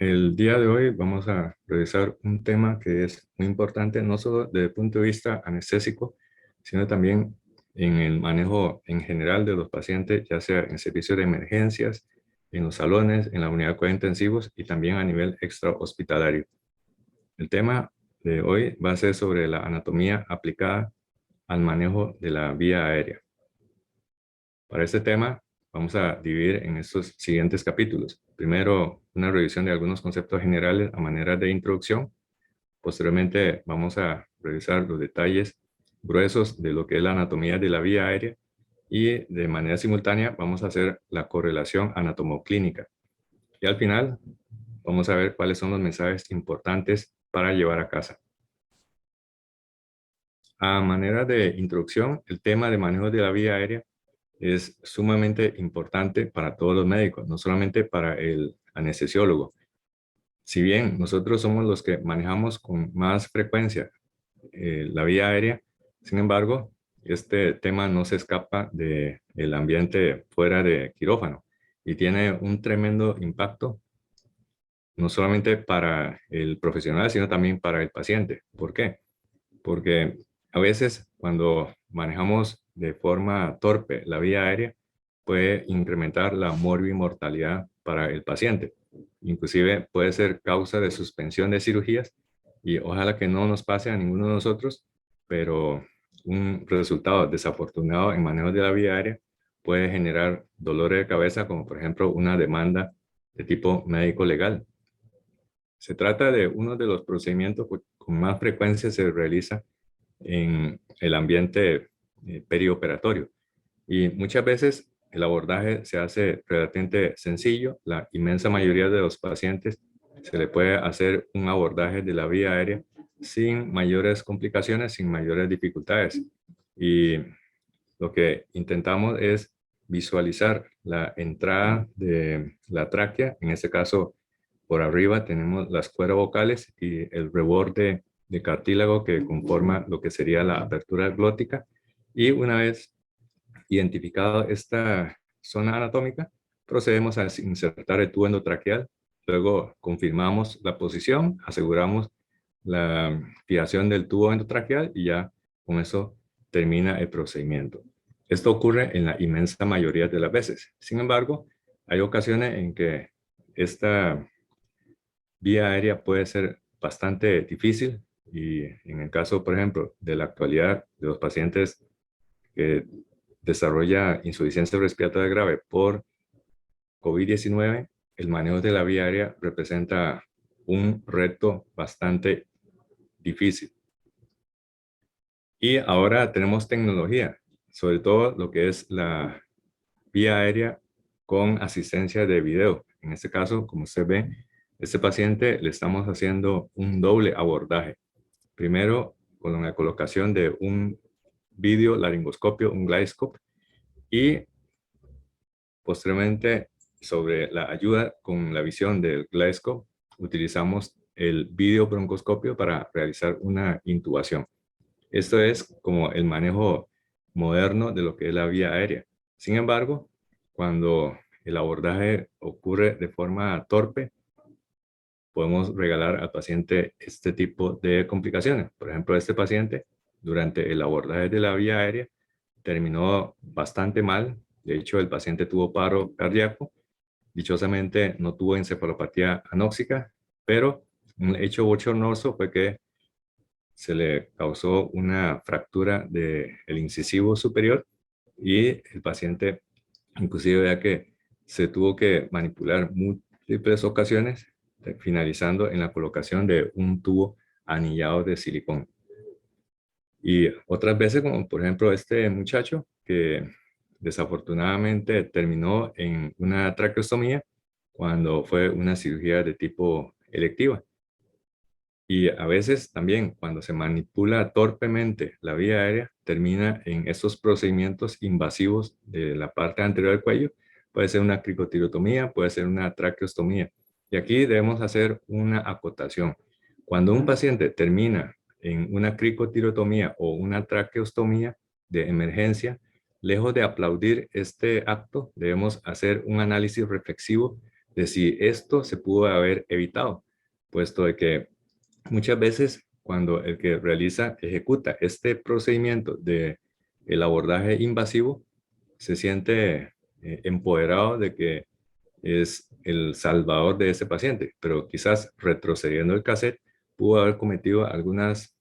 El día de hoy vamos a revisar un tema que es muy importante, no solo desde el punto de vista anestésico, sino también en el manejo en general de los pacientes, ya sea en servicios de emergencias, en los salones, en la unidad de cuidados intensivos y también a nivel extrahospitalario. El tema de hoy va a ser sobre la anatomía aplicada al manejo de la vía aérea. Para este tema vamos a dividir en estos siguientes capítulos. Primero, una revisión de algunos conceptos generales a manera de introducción. Posteriormente, vamos a revisar los detalles gruesos de lo que es la anatomía de la vía aérea y de manera simultánea vamos a hacer la correlación anatomoclínica. Y al final, vamos a ver cuáles son los mensajes importantes para llevar a casa. A manera de introducción, el tema de manejo de la vía aérea es sumamente importante para todos los médicos, no solamente para el anestesiólogo. Si bien nosotros somos los que manejamos con más frecuencia la vía aérea, sin embargo, este tema no se escapa del ambiente fuera de quirófano y tiene un tremendo impacto, no solamente para el profesional, sino también para el paciente. ¿Por qué? Porque a veces cuando manejamos de forma torpe la vía aérea, puede incrementar la morbimortalidad para el paciente. Inclusive puede ser causa de suspensión de cirugías y ojalá que no nos pase a ninguno de nosotros, pero un resultado desafortunado en manejo de la vía aérea puede generar dolores de cabeza, como por ejemplo una demanda de tipo médico legal. Se trata de uno de los procedimientos que con más frecuencia se realiza en el ambiente perioperatorio. Y muchas veces el abordaje se hace relativamente sencillo. La inmensa mayoría de los pacientes se le puede hacer un abordaje de la vía aérea sin mayores complicaciones, sin mayores dificultades. Y lo que intentamos es visualizar la entrada de la tráquea. En este caso, por arriba tenemos las cuerdas vocales y el reborde de cartílago que conforma lo que sería la apertura glótica. Y una vez identificado esta zona anatómica, procedemos a insertar el tubo endotraqueal. Luego confirmamos la posición, aseguramos la fijación del tubo endotraqueal y ya con eso termina el procedimiento. Esto ocurre en la inmensa mayoría de las veces. Sin embargo, hay ocasiones en que esta vía aérea puede ser bastante difícil y en el caso, por ejemplo, de la actualidad de los pacientes que desarrolla insuficiencia respiratoria grave por COVID-19, el manejo de la vía aérea representa un reto bastante difícil. Y ahora tenemos tecnología, sobre todo lo que es la vía aérea con asistencia de video. En este caso, como usted ve, este paciente le estamos haciendo un doble abordaje. Primero, con la colocación de un video laringoscopio, un GlideScope, y posteriormente, sobre la ayuda con la visión del GlideScope, utilizamos el video broncoscopio para realizar una intubación. Esto es como el manejo moderno de lo que es la vía aérea. Sin embargo, cuando el abordaje ocurre de forma torpe, podemos regalar al paciente este tipo de complicaciones. Por ejemplo, este paciente, durante el abordaje de la vía aérea, terminó bastante mal. De hecho, el paciente tuvo paro cardíaco. Dichosamente, no tuvo encefalopatía anóxica, pero un hecho bochornoso fue que se le causó una fractura del incisivo superior y el paciente, inclusive ya que se tuvo que manipular múltiples ocasiones, finalizando en la colocación de un tubo anillado de silicón. Y otras veces, como por ejemplo este muchacho que desafortunadamente terminó en una traqueostomía cuando fue una cirugía de tipo electiva. Y a veces también cuando se manipula torpemente la vía aérea, termina en estos procedimientos invasivos de la parte anterior del cuello. Puede ser una cricotirotomía, puede ser una traqueostomía. Y aquí debemos hacer una acotación. Cuando un paciente termina en una cricotirotomía o una traqueostomía de emergencia, lejos de aplaudir este acto, debemos hacer un análisis reflexivo de si esto se pudo haber evitado, puesto de que muchas veces cuando el que ejecuta este procedimiento de el abordaje invasivo, se siente empoderado de que es el salvador de ese paciente, pero quizás retrocediendo el cassette pudo haber cometido algunas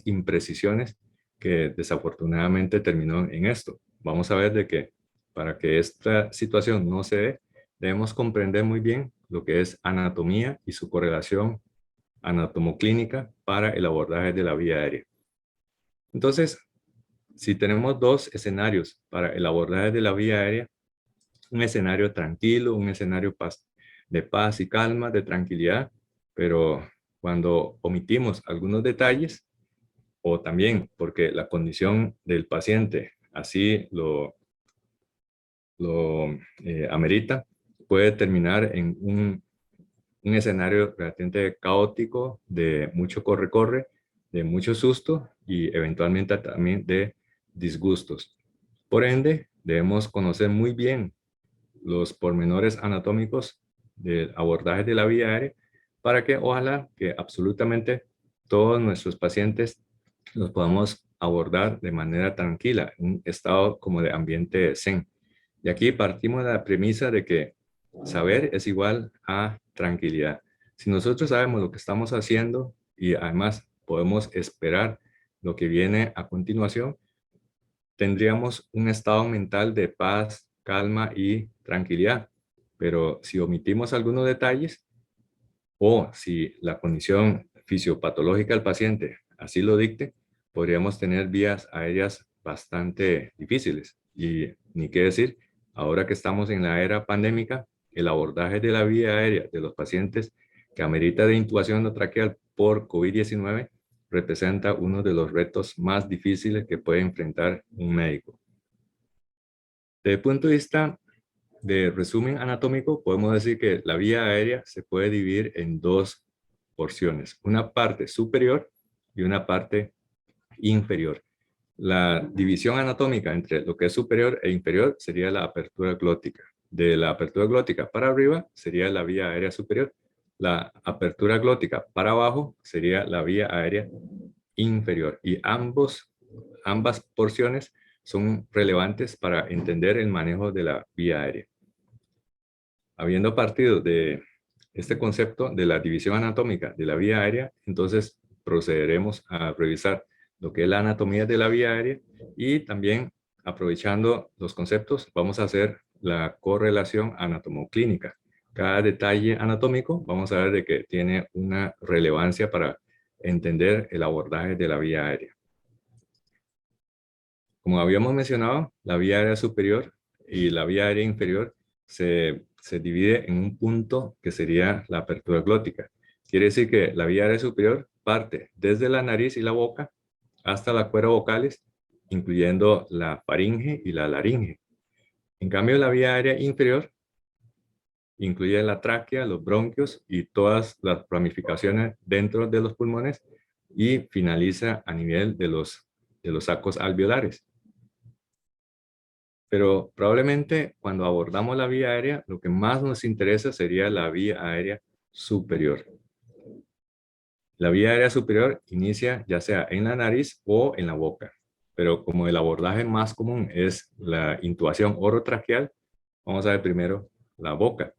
imprecisiones que desafortunadamente terminó en esto. Vamos a ver de que para que esta situación no se dé, debemos comprender muy bien lo que es anatomía y su correlación anatomoclínica para el abordaje de la vía aérea. Entonces, si tenemos dos escenarios para el abordaje de la vía aérea, un escenario tranquilo, un escenario de paz y calma, de tranquilidad, pero cuando omitimos algunos detalles, o también porque la condición del paciente así lo amerita, puede terminar en un escenario relativamente caótico de mucho corre-corre, de mucho susto y eventualmente también de disgustos. Por ende, debemos conocer muy bien los pormenores anatómicos del abordaje de la vía aérea para que ojalá que absolutamente todos nuestros pacientes los podamos abordar de manera tranquila, en un estado como de ambiente zen. Y aquí partimos de la premisa de que saber es igual a tranquilidad. Si nosotros sabemos lo que estamos haciendo y además podemos esperar lo que viene a continuación, tendríamos un estado mental de paz, calma y tranquilidad. Pero si omitimos algunos detalles o si la condición fisiopatológica del paciente así lo dicte, podríamos tener vías aéreas bastante difíciles. Y ni qué decir, ahora que estamos en la era pandémica, el abordaje de la vía aérea de los pacientes que amerita de intubación endotraqueal por COVID-19 representa uno de los retos más difíciles que puede enfrentar un médico. Desde el punto de vista de resumen anatómico, podemos decir que la vía aérea se puede dividir en dos porciones, una parte superior y una parte inferior. La división anatómica entre lo que es superior e inferior sería la apertura glótica. De la apertura glótica para arriba sería la vía aérea superior. La apertura glótica para abajo sería la vía aérea inferior. Y ambas porciones son relevantes para entender el manejo de la vía aérea. Habiendo partido de este concepto de la división anatómica de la vía aérea, entonces procederemos a revisar lo que es la anatomía de la vía aérea y también aprovechando los conceptos vamos a hacer la correlación anatomoclínica. Cada detalle anatómico vamos a ver de que tiene una relevancia para entender el abordaje de la vía aérea. Como habíamos mencionado, la vía aérea superior y la vía aérea inferior se divide en un punto que sería la apertura glótica. Quiere decir que la vía aérea superior parte desde la nariz y la boca hasta la cuerda vocales, incluyendo la faringe y la laringe. En cambio, la vía aérea inferior incluye la tráquea, los bronquios y todas las ramificaciones dentro de los pulmones y finaliza a nivel de los sacos alveolares. Pero probablemente cuando abordamos la vía aérea, lo que más nos interesa sería la vía aérea superior. La vía aérea superior inicia ya sea en la nariz o en la boca, pero como el abordaje más común es la intubación orotraqueal, vamos a ver primero la boca.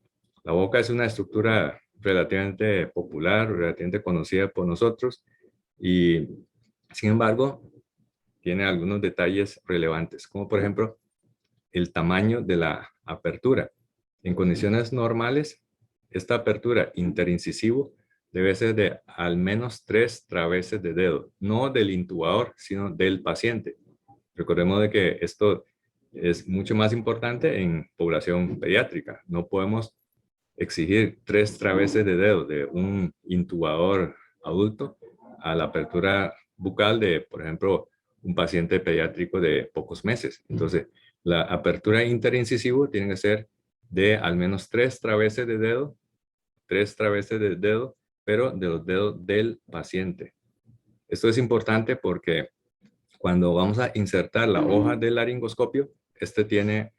La boca es una estructura relativamente popular, relativamente conocida por nosotros y sin embargo tiene algunos detalles relevantes, como por ejemplo el tamaño de la apertura. En condiciones normales, esta apertura interincisivo debe ser de al menos 3 traveses de dedo, no del intubador, sino del paciente. Recordemos de que esto es mucho más importante en población pediátrica. No podemos exigir 3 traveses de dedo de un intubador adulto a la apertura bucal de, por ejemplo, un paciente pediátrico de pocos meses. Entonces, la apertura interincisivo tiene que ser de al menos 3 traveses de dedo, 3 traveses de dedo, pero de los dedos del paciente. Esto es importante porque cuando vamos a insertar la hoja del laringoscopio, este tiene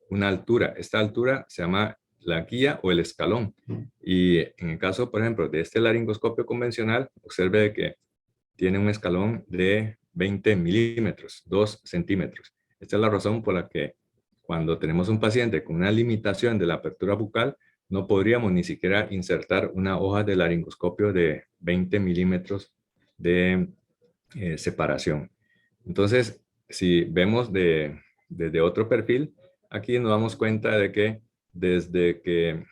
una altura. Esta altura se llama la guía o el escalón. Y en el caso, por ejemplo, de este laringoscopio convencional, observe que tiene un escalón de 20 milímetros, 2 centímetros. Esta es la razón por la que cuando tenemos un paciente con una limitación de la apertura bucal, no podríamos ni siquiera insertar una hoja de laringoscopio de 20 milímetros de separación. Entonces, si vemos desde otro perfil, aquí nos damos cuenta de que desde que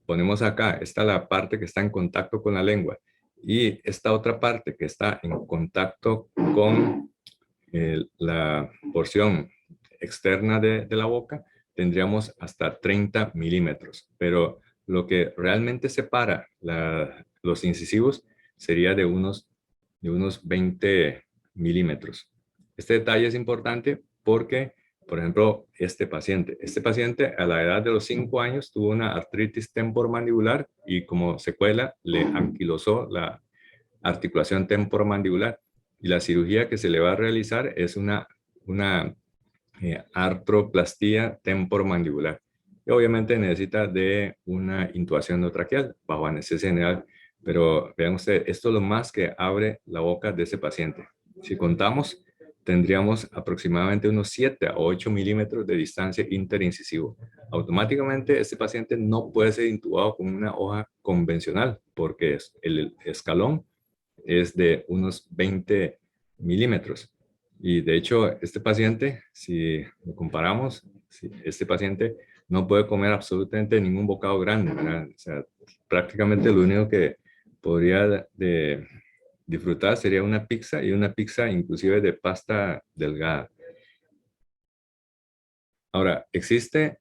ponemos acá, está la parte que está en contacto con la lengua y esta otra parte que está en contacto con la porción externa de la boca, tendríamos hasta 30 milímetros. Pero lo que realmente separa los incisivos sería de unos 20 milímetros. Este detalle es importante porque, por ejemplo, este paciente a la edad de los 5 años tuvo una artritis temporomandibular y como secuela le anquilosó la articulación temporomandibular. Y la cirugía que se le va a realizar es una artroplastía temporomandibular. Y obviamente necesita de una intubación no traqueal bajo anestesia general. Pero vean ustedes, esto es lo más que abre la boca de ese paciente. Si contamos, tendríamos aproximadamente unos 7 a 8 milímetros de distancia interincisivo. Automáticamente este paciente no puede ser intubado con una hoja convencional porque el escalón es de unos 20 milímetros. Y de hecho, este paciente, si lo comparamos, este paciente no puede comer absolutamente ningún bocado grande, ¿verdad? O sea, prácticamente lo único que podría disfrutar sería una pizza y una pizza inclusive de pasta delgada. Ahora, existe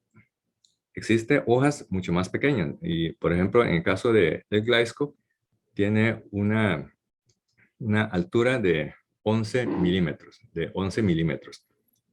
hojas mucho más pequeñas y, por ejemplo, en el caso del Gleisco, tiene una altura de 11 milímetros,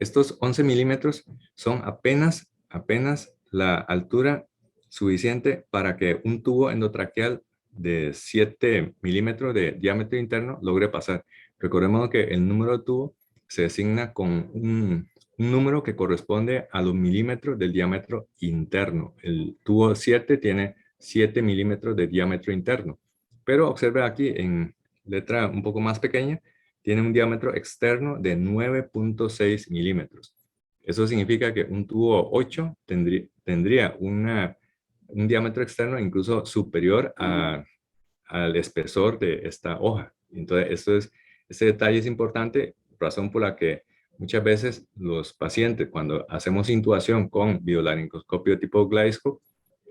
Estos 11 milímetros son apenas la altura suficiente para que un tubo endotraqueal de 7 milímetros de diámetro interno logre pasar. Recordemos que el número de tubo se designa con un número que corresponde a los milímetros del diámetro interno. El tubo 7 tiene 7 milímetros de diámetro interno. Pero observe aquí en letra un poco más pequeña, tiene un diámetro externo de 9.6 milímetros. Eso significa que un tubo 8 tendría un diámetro externo incluso superior al espesor de esta hoja. Entonces, este detalle es importante, razón por la que muchas veces los pacientes, cuando hacemos intubación con biolaringoscopio tipo Gleisco,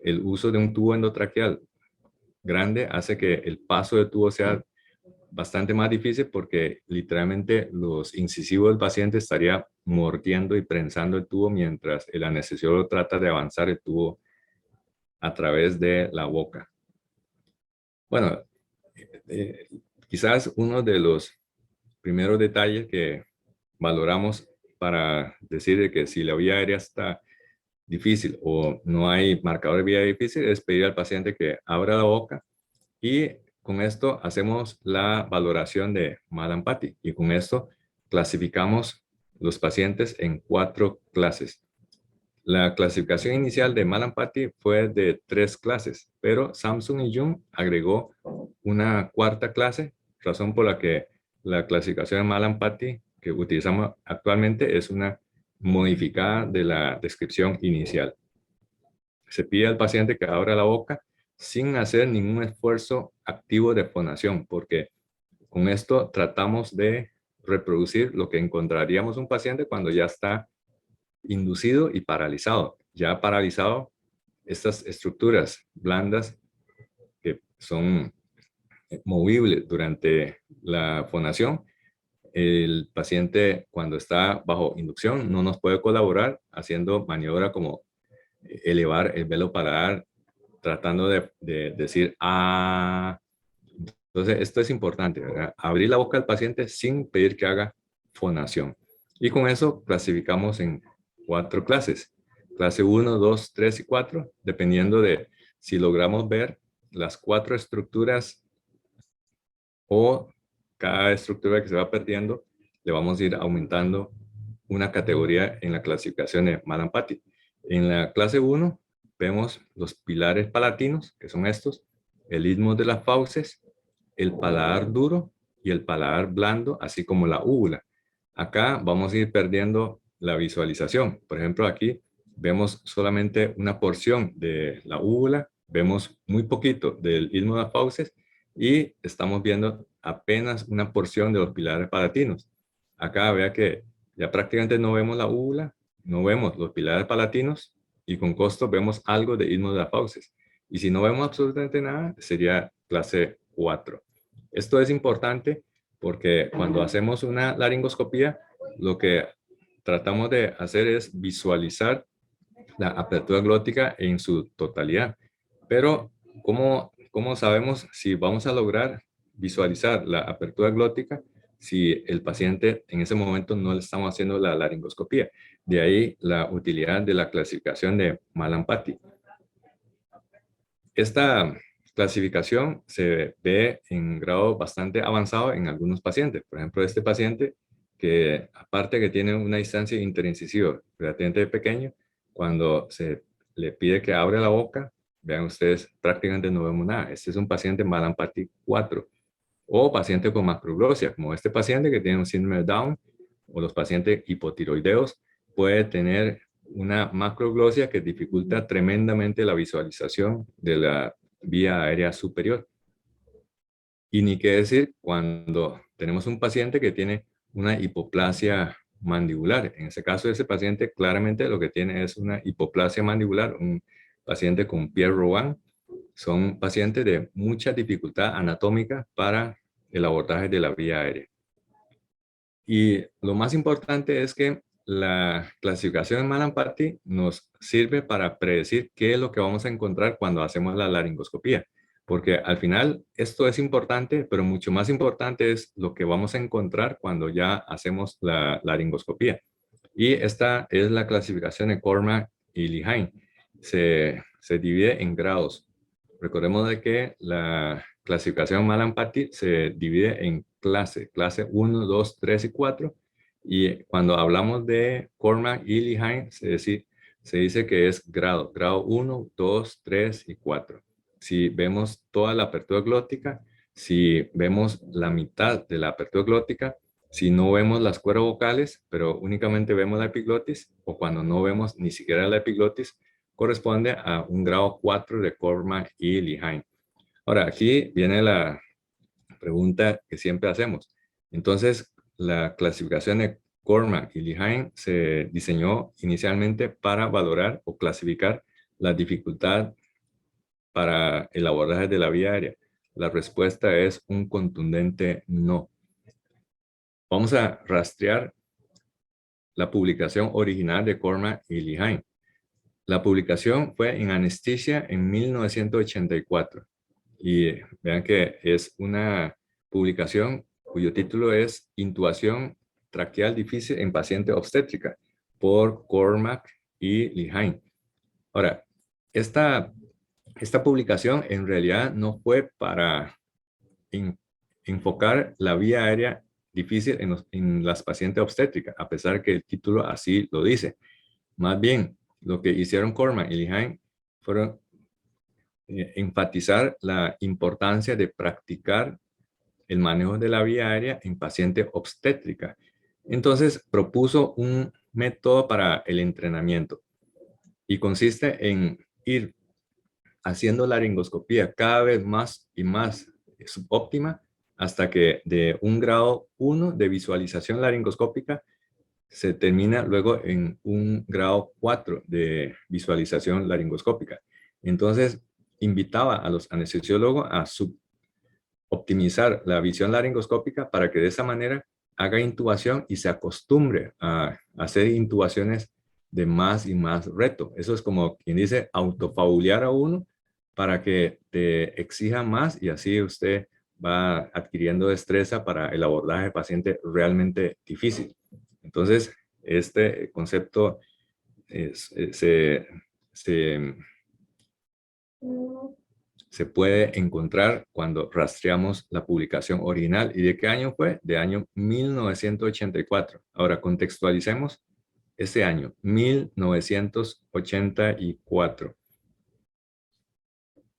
el uso de un tubo endotraqueal grande hace que el paso de tubo sea bastante más difícil porque literalmente los incisivos del paciente estaría mordiendo y prensando el tubo mientras el anestesiólogo trata de avanzar el tubo a través de la boca. Bueno, eh, quizás uno de los primeros detalles que valoramos para decir que si la vía aérea está difícil o no hay marcador de vía difícil es pedir al paciente que abra la boca y con esto hacemos la valoración de Mallampati y con esto clasificamos los pacientes en 4 clases. La clasificación inicial de Mallampati fue de 3 clases, pero Samsung y Jung agregó una 4ª clase, razón por la que la clasificación de Mallampati que utilizamos actualmente es una modificada de la descripción inicial. Se pide al paciente que abra la boca sin hacer ningún esfuerzo activo de fonación, porque con esto tratamos de reproducir lo que encontraríamos un paciente cuando ya está inducido y paralizado. Ya paralizado, estas estructuras blandas que son movibles durante la fonación, el paciente cuando está bajo inducción no nos puede colaborar haciendo maniobra como elevar el velo paladar, tratando de decir ah. Entonces, esto es importante, ¿verdad? Abrir la boca al paciente sin pedir que haga fonación. Y con eso clasificamos en 4 clases. Clase 1, 2, 3 y 4, dependiendo de si logramos ver las 4 estructuras o cada estructura que se va perdiendo, le vamos a ir aumentando una categoría en la clasificación de Mallampati. En la clase 1 vemos los pilares palatinos, que son estos, el istmo de las fauces, el paladar duro y el paladar blando, así como la úvula. Acá vamos a ir perdiendo la visualización. Por ejemplo, aquí vemos solamente una porción de la úvula, vemos muy poquito del istmo de las fauces y estamos viendo apenas una porción de los pilares palatinos. Acá vea que ya prácticamente no vemos la úvula, no vemos los pilares palatinos y con costo vemos algo de istmo de las fauces. Y si no vemos absolutamente nada, sería clase 4. Esto es importante porque cuando hacemos una laringoscopía, lo que tratamos de hacer es visualizar la apertura glótica en su totalidad. Pero, ¿cómo sabemos si vamos a lograr visualizar la apertura glótica si el paciente en ese momento no le estamos haciendo la laringoscopía? De ahí la utilidad de la clasificación de Mallampati. Esta clasificación se ve en grado bastante avanzado en algunos pacientes. Por ejemplo, este paciente que aparte que tiene una distancia interincisiva relativamente pequeña, cuando se le pide que abra la boca, vean ustedes, prácticamente no vemos nada. Este es un paciente Mallampati 4 o paciente con macroglosia, como este paciente que tiene un síndrome de Down o los pacientes hipotiroideos, puede tener una macroglosia que dificulta tremendamente la visualización de la vía aérea superior. Y ni qué decir cuando tenemos un paciente que tiene una hipoplasia mandibular. En ese caso, ese paciente claramente lo que tiene es una hipoplasia mandibular, un paciente con Pierre-Robin. Son pacientes de mucha dificultad anatómica para el abordaje de la vía aérea. Y lo más importante es que la clasificación de Mallampati nos sirve para predecir qué es lo que vamos a encontrar cuando hacemos la laringoscopía. Porque al final esto es importante, pero mucho más importante es lo que vamos a encontrar cuando ya hacemos la laringoscopía. Y esta es la clasificación de Cormack y Lehane. Se divide en grados. Recordemos de que la clasificación Mallampati se divide en clase 1, 2, 3 y 4. Y cuando hablamos de Cormack y Lehane, se dice que es grado 1, 2, 3 y 4. Si vemos toda la apertura glótica, si vemos la mitad de la apertura glótica, si no vemos las cuerdas vocales, pero únicamente vemos la epiglotis, o cuando no vemos ni siquiera la epiglotis, corresponde a un grado 4 de Cormack y Lehane. Ahora, aquí viene la pregunta que siempre hacemos. Entonces, la clasificación de Cormack y Lehane se diseñó inicialmente para valorar o clasificar la dificultad para el abordaje de la vía aérea. La respuesta es un contundente no. Vamos a rastrear la publicación original de Cormack y Lehane. La publicación fue en Anesthesia en 1984. Y vean que es una publicación cuyo título es Intubación traqueal difícil en paciente obstétrica por Cormack y Lehane. Ahora, esta publicación en realidad no fue para enfocar la vía aérea difícil en las pacientes obstétricas, a pesar que el título así lo dice. Más bien, lo que hicieron Cormack y Lehane fueron enfatizar la importancia de practicar el manejo de la vía aérea en paciente obstétrica. Entonces, propuso un método para el entrenamiento y consiste en ir haciendo laringoscopía cada vez más y más subóptima hasta que de un grado 1 de visualización laringoscópica se termina luego en un grado 4 de visualización laringoscópica. Entonces, invitaba a los anestesiólogos a optimizar la visión laringoscópica para que de esa manera haga intubación y se acostumbre a hacer intubaciones de más y más reto. Eso es como quien dice autofabulear a uno para que te exija más y así usted va adquiriendo destreza para el abordaje de paciente realmente difícil. Entonces, este concepto se puede encontrar cuando rastreamos la publicación original. ¿Y de qué año fue? De año 1984. Ahora, contextualicemos ese año, 1984.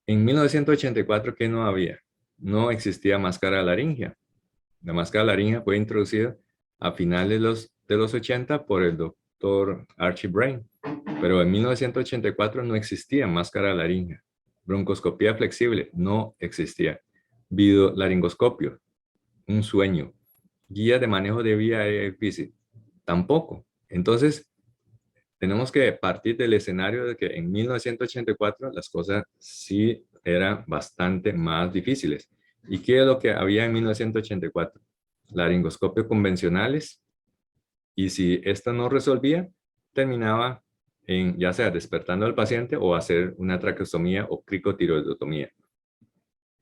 En 1984, ¿qué no había? No existía máscara laringea. La máscara laringea fue introducida a finales de los 80 por el doctor Archie Brain, pero en 1984 no existía máscara laringea. Broncoscopía flexible no existía. Videolaringoscopio, un sueño. Guía de manejo de vía aérea difícil, tampoco. Entonces, tenemos que partir del escenario de que en 1984 las cosas sí eran bastante más difíciles. ¿Y qué es lo que había en 1984? Laringoscopios convencionales, y si esta no resolvía, terminaba en ya sea despertando al paciente o hacer una traqueostomía o cricotiroidotomía.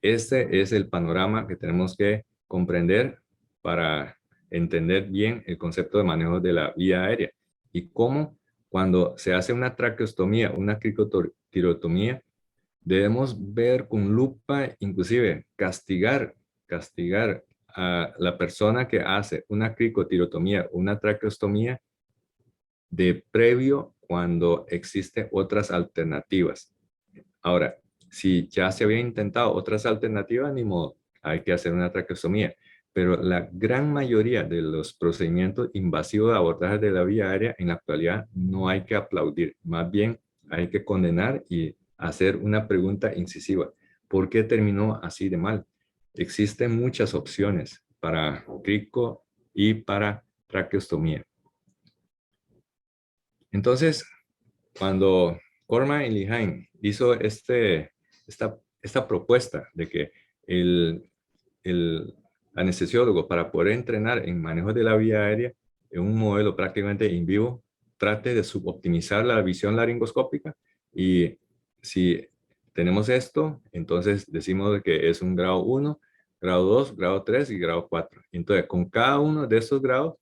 Este es el panorama que tenemos que comprender para entender bien el concepto de manejo de la vía aérea y cómo cuando se hace una traqueostomía, una cricotirotomía, debemos ver con lupa, inclusive castigar a la persona que hace una cricotirotomía, una traqueostomía de previo cuando existen otras alternativas. Ahora, si ya se había intentado otras alternativas, ni modo, hay que hacer una traqueostomía. Pero la gran mayoría de los procedimientos invasivos de abordaje de la vía aérea en la actualidad no hay que aplaudir, más bien hay que condenar y hacer una pregunta incisiva. ¿Por qué terminó así de mal? Existen muchas opciones para crico y para traqueostomía. Entonces, cuando Corman y Lihain hizo esta propuesta de que el, el anestesiólogo, para poder entrenar en manejo de la vía aérea en un modelo prácticamente in vivo, trate de suboptimizar la visión laringoscópica, y si tenemos esto, entonces decimos que es un grado 1, grado 2, grado 3 y grado 4. Entonces, con cada uno de estos grados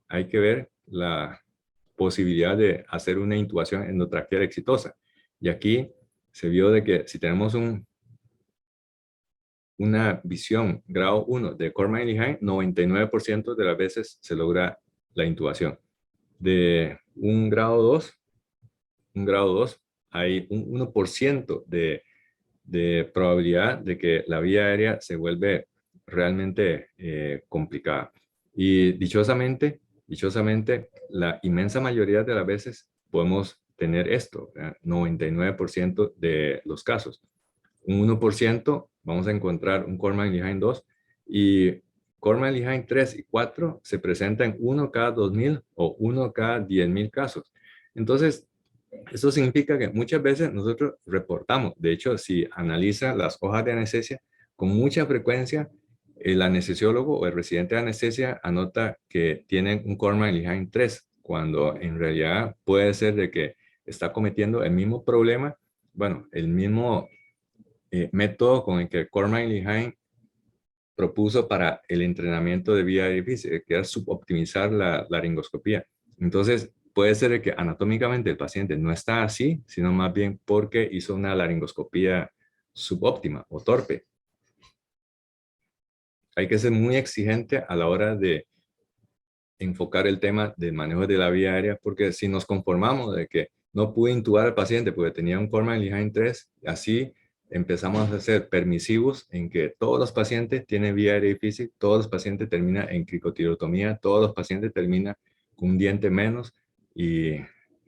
hay que ver la posibilidad de hacer una intubación endotraqueal exitosa. Y aquí se vio de que si tenemos una visión grado 1 de Corman y Lihain, 99% de las veces se logra la intubación. De un grado 2 hay un 1% de probabilidad de que la vía aérea se vuelve realmente complicada. Y dichosamente, la inmensa mayoría de las veces podemos tener esto, 99% de los casos. Un 1% vamos a encontrar un Corman y Lihain 2, y Corman y Lihain 3 y 4 se presentan uno cada 2,000 o uno cada 10,000 casos. Entonces, eso significa que muchas veces nosotros reportamos, de hecho, si analiza las hojas de anestesia, con mucha frecuencia el anestesiólogo o el residente de anestesia anota que tienen un Corman y Lihain 3, cuando en realidad puede ser de que está cometiendo el mismo problema, bueno, el mismo método con el que Corman y Lihain propuso para el entrenamiento de vía difícil, que era suboptimizar la laringoscopía. Entonces, puede ser que anatómicamente el paciente no está así, sino más bien porque hizo una laringoscopía subóptima o torpe. Hay que ser muy exigente a la hora de enfocar el tema del manejo de la vía aérea, porque si nos conformamos de que no pude intubar al paciente porque tenía un Corman y Lihain 3, así empezamos a ser permisivos en que todos los pacientes tienen vía aérea difícil, todos los pacientes terminan en cricotirotomía, todos los pacientes terminan con un diente menos y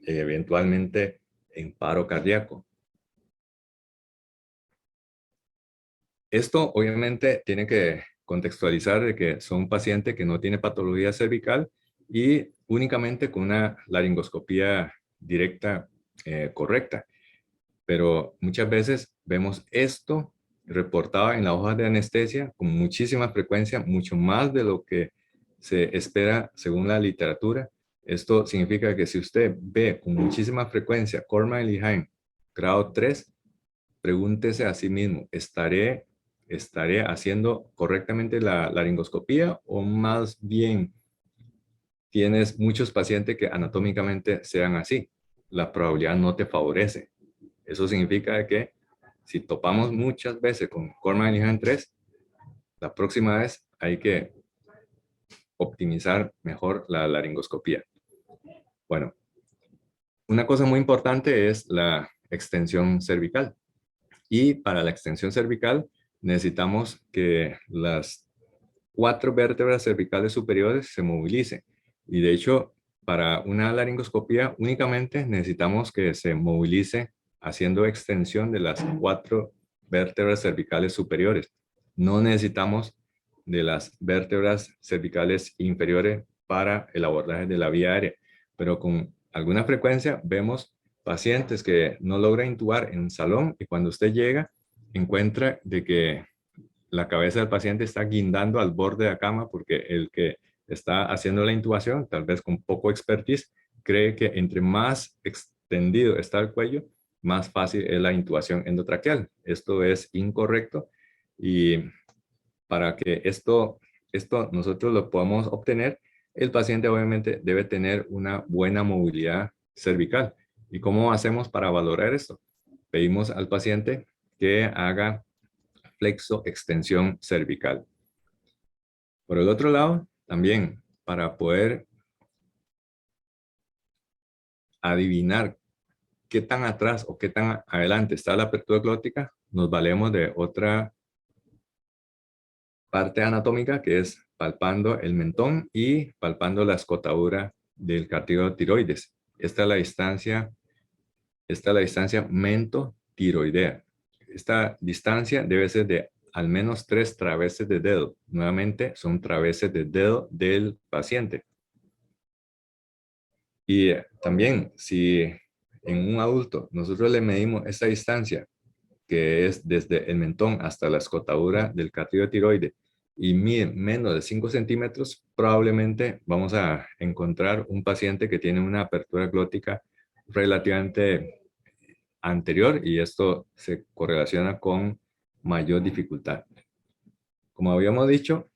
eventualmente en paro cardíaco. Esto obviamente tiene que contextualizar de que son pacientes que no tienen patología cervical y únicamente con una laringoscopía directa correcta. Pero muchas veces vemos esto reportado en la hoja de anestesia con muchísima frecuencia, mucho más de lo que se espera según la literatura. Esto significa que si usted ve con muchísima frecuencia Corman y Lihain grado 3, pregúntese a sí mismo, ¿estaré haciendo correctamente la laringoscopía, o más bien tienes muchos pacientes que anatómicamente sean así? La probabilidad no te favorece. Eso significa que si topamos muchas veces con Corman y Lihain 3, la próxima vez hay que optimizar mejor la laringoscopía. Bueno, una cosa muy importante es la extensión cervical. Y para la extensión cervical necesitamos que las 4 vértebras cervicales superiores se movilicen. Y de hecho, para una laringoscopía únicamente necesitamos que se movilice haciendo extensión de las 4 vértebras cervicales superiores. No necesitamos de las vértebras cervicales inferiores para el abordaje de la vía aérea, pero con alguna frecuencia vemos pacientes que no logran intubar en salón y cuando usted llega encuentra de que la cabeza del paciente está guindando al borde de la cama porque el que está haciendo la intubación, tal vez con poco expertise, cree que entre más extendido está el cuello, más fácil es la intubación endotraqueal. Esto es incorrecto y para que esto nosotros lo podamos obtener, el paciente obviamente debe tener una buena movilidad cervical. ¿Y cómo hacemos para valorar esto? Pedimos al paciente que haga flexo extensión cervical. Por el otro lado, también para poder adivinar qué tan atrás o qué tan adelante está la apertura glótica, nos valemos de otra parte anatómica que es palpando el mentón y palpando la escotadura del cartílago tiroides. Esta es la distancia mento-tiroidea. Esta distancia debe ser de al menos 3 traveses de dedo. Nuevamente, son traveses de dedo del paciente. Y también, si en un adulto nosotros le medimos esta distancia, que es desde el mentón hasta la escotadura del cartílago tiroide, y mide menos de 5 centímetros, probablemente vamos a encontrar un paciente que tiene una apertura glótica relativamente anterior y esto se correlaciona con mayor dificultad. Como habíamos dicho,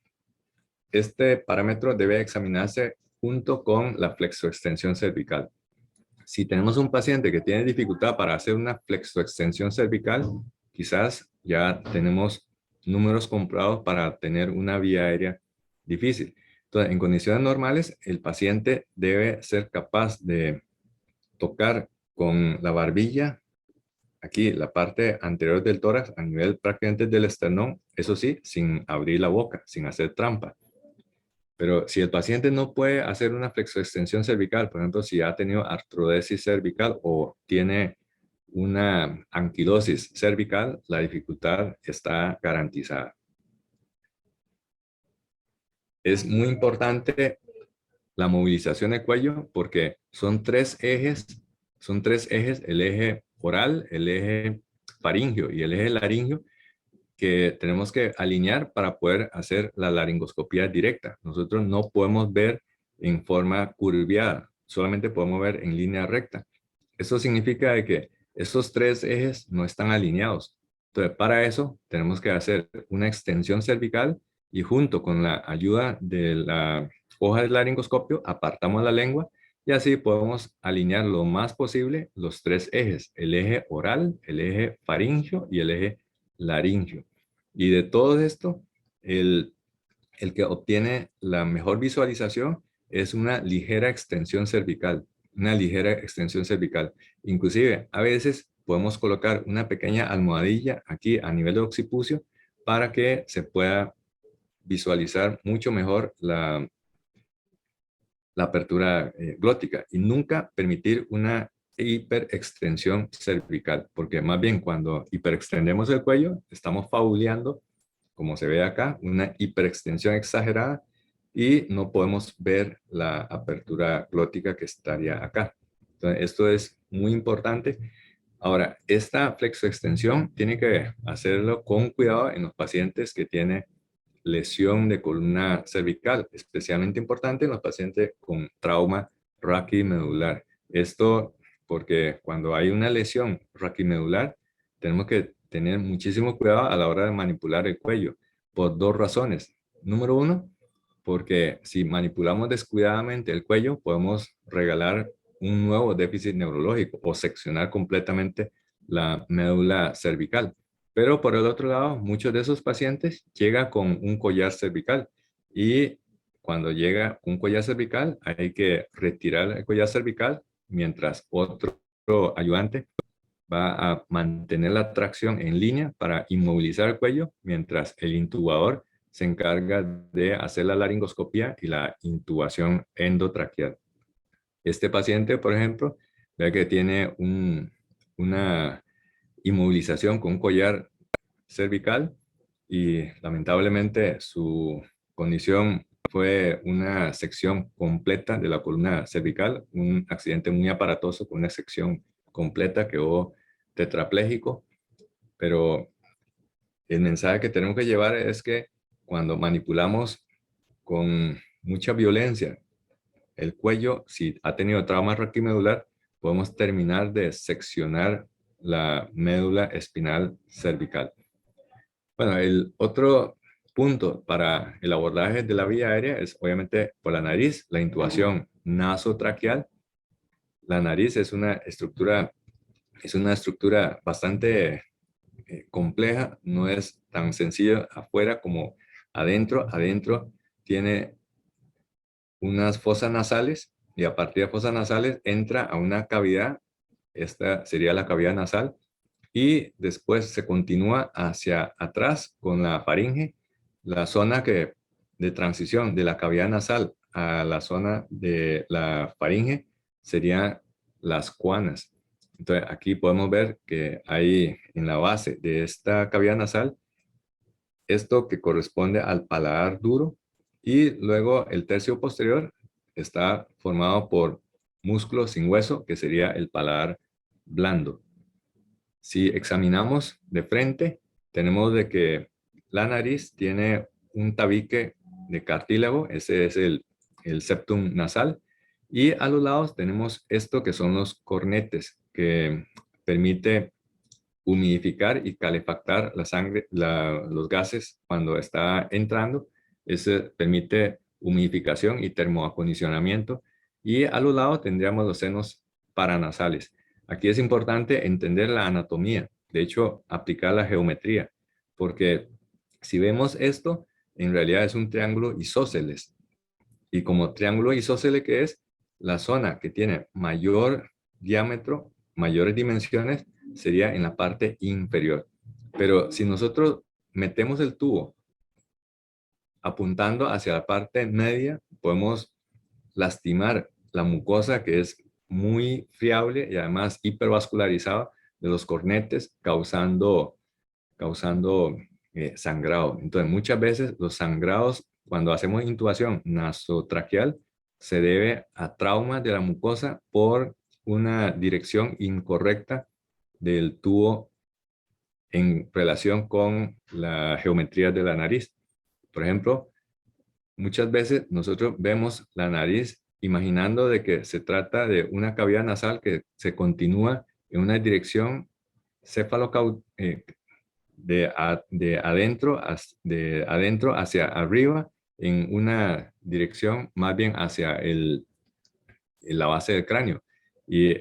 este parámetro debe examinarse junto con la flexoextensión cervical. Si tenemos un paciente que tiene dificultad para hacer una flexoextensión cervical, quizás ya tenemos números comprobados para tener una vía aérea difícil. Entonces, en condiciones normales, el paciente debe ser capaz de tocar con la barbilla aquí la parte anterior del tórax a nivel prácticamente del esternón, eso sí, sin abrir la boca, sin hacer trampa. Pero si el paciente no puede hacer una flexoextensión cervical, por ejemplo, si ha tenido artrodesis cervical o tiene una anquilosis cervical, la dificultad está garantizada. Es muy importante la movilización del cuello porque son tres ejes, el eje oral, el eje faringio y el eje laringio, que tenemos que alinear para poder hacer la laringoscopía directa. Nosotros no podemos ver en forma curviada, solamente podemos ver en línea recta. Eso significa de que estos tres ejes no están alineados. Entonces, para eso tenemos que hacer una extensión cervical y junto con la ayuda de la hoja del laringoscopio apartamos la lengua y así podemos alinear lo más posible los tres ejes, el eje oral, el eje faringio y el eje laringio. Y de todo esto, el que obtiene la mejor visualización es una ligera extensión cervical, una ligera extensión cervical. Inclusive, a veces podemos colocar una pequeña almohadilla aquí a nivel de occipucio para que se pueda visualizar mucho mejor la apertura glótica y nunca permitir una hiperextensión cervical, porque más bien cuando hiperextendemos el cuello, estamos fabuleando, como se ve acá, una hiperextensión exagerada y no podemos ver la apertura glótica que estaría acá. Entonces, esto es muy importante. Ahora, esta flexoextensión tiene que hacerlo con cuidado en los pacientes que tienen lesión de columna cervical, especialmente importante en los pacientes con trauma raquimedular. Esto porque cuando hay una lesión raquimedular, tenemos que tener muchísimo cuidado a la hora de manipular el cuello, por dos razones. Número uno, porque si manipulamos descuidadamente el cuello, podemos regalar un nuevo déficit neurológico o seccionar completamente la médula cervical. Pero por el otro lado, muchos de esos pacientes llegan con un collar cervical y cuando llega un collar cervical, hay que retirar el collar cervical mientras otro ayudante va a mantener la tracción en línea para inmovilizar el cuello, mientras el intubador se encarga de hacer la laringoscopía y la intubación endotraqueal. Este paciente, por ejemplo, vea que tiene una inmovilización con un collar cervical y lamentablemente su condición fue una sección completa de la columna cervical, un accidente muy aparatoso con una sección completa, quedó tetrapléjico, pero el mensaje que tenemos que llevar es que cuando manipulamos con mucha violencia el cuello, si ha tenido trauma raquimedular, podemos terminar de seccionar la médula espinal cervical. Bueno, el otro punto para el abordaje de la vía aérea es obviamente por la nariz, la intubación nasotraqueal. La nariz es una estructura bastante compleja, no es tan sencillo afuera como adentro. Adentro tiene unas fosas nasales y a partir de fosas nasales entra a una cavidad, esta sería la cavidad nasal, y después se continúa hacia atrás con la faringe, la zona de transición de la cavidad nasal a la zona de la faringe serían las cuanas. Entonces aquí podemos ver que hay en la base de esta cavidad nasal esto que corresponde al paladar duro y luego el tercio posterior está formado por músculo sin hueso que sería el paladar blando. Si examinamos de frente, tenemos de que la nariz tiene un tabique de cartílago, ese es el septum nasal, y a los lados tenemos esto que son los cornetes, que permite humidificar y calefactar la sangre, los gases cuando está entrando. Ese permite humidificación y termoacondicionamiento. Y a los lados tendríamos los senos paranasales. Aquí es importante entender la anatomía, de hecho, aplicar la geometría, porque si vemos esto, en realidad es un triángulo isósceles. Y como triángulo isósceles que es, la zona que tiene mayor diámetro, mayores dimensiones, sería en la parte inferior. Pero si nosotros metemos el tubo apuntando hacia la parte media, podemos lastimar la mucosa que es muy friable y además hipervascularizada de los cornetes, causando sangrado. Entonces, muchas veces los sangrados, cuando hacemos intubación nasotraqueal, se debe a traumas de la mucosa por una dirección incorrecta del tubo en relación con la geometría de la nariz. Por ejemplo, muchas veces nosotros vemos la nariz imaginando de que se trata de una cavidad nasal que se continúa en una dirección de adentro hacia arriba en una dirección más bien hacia la base del cráneo. Y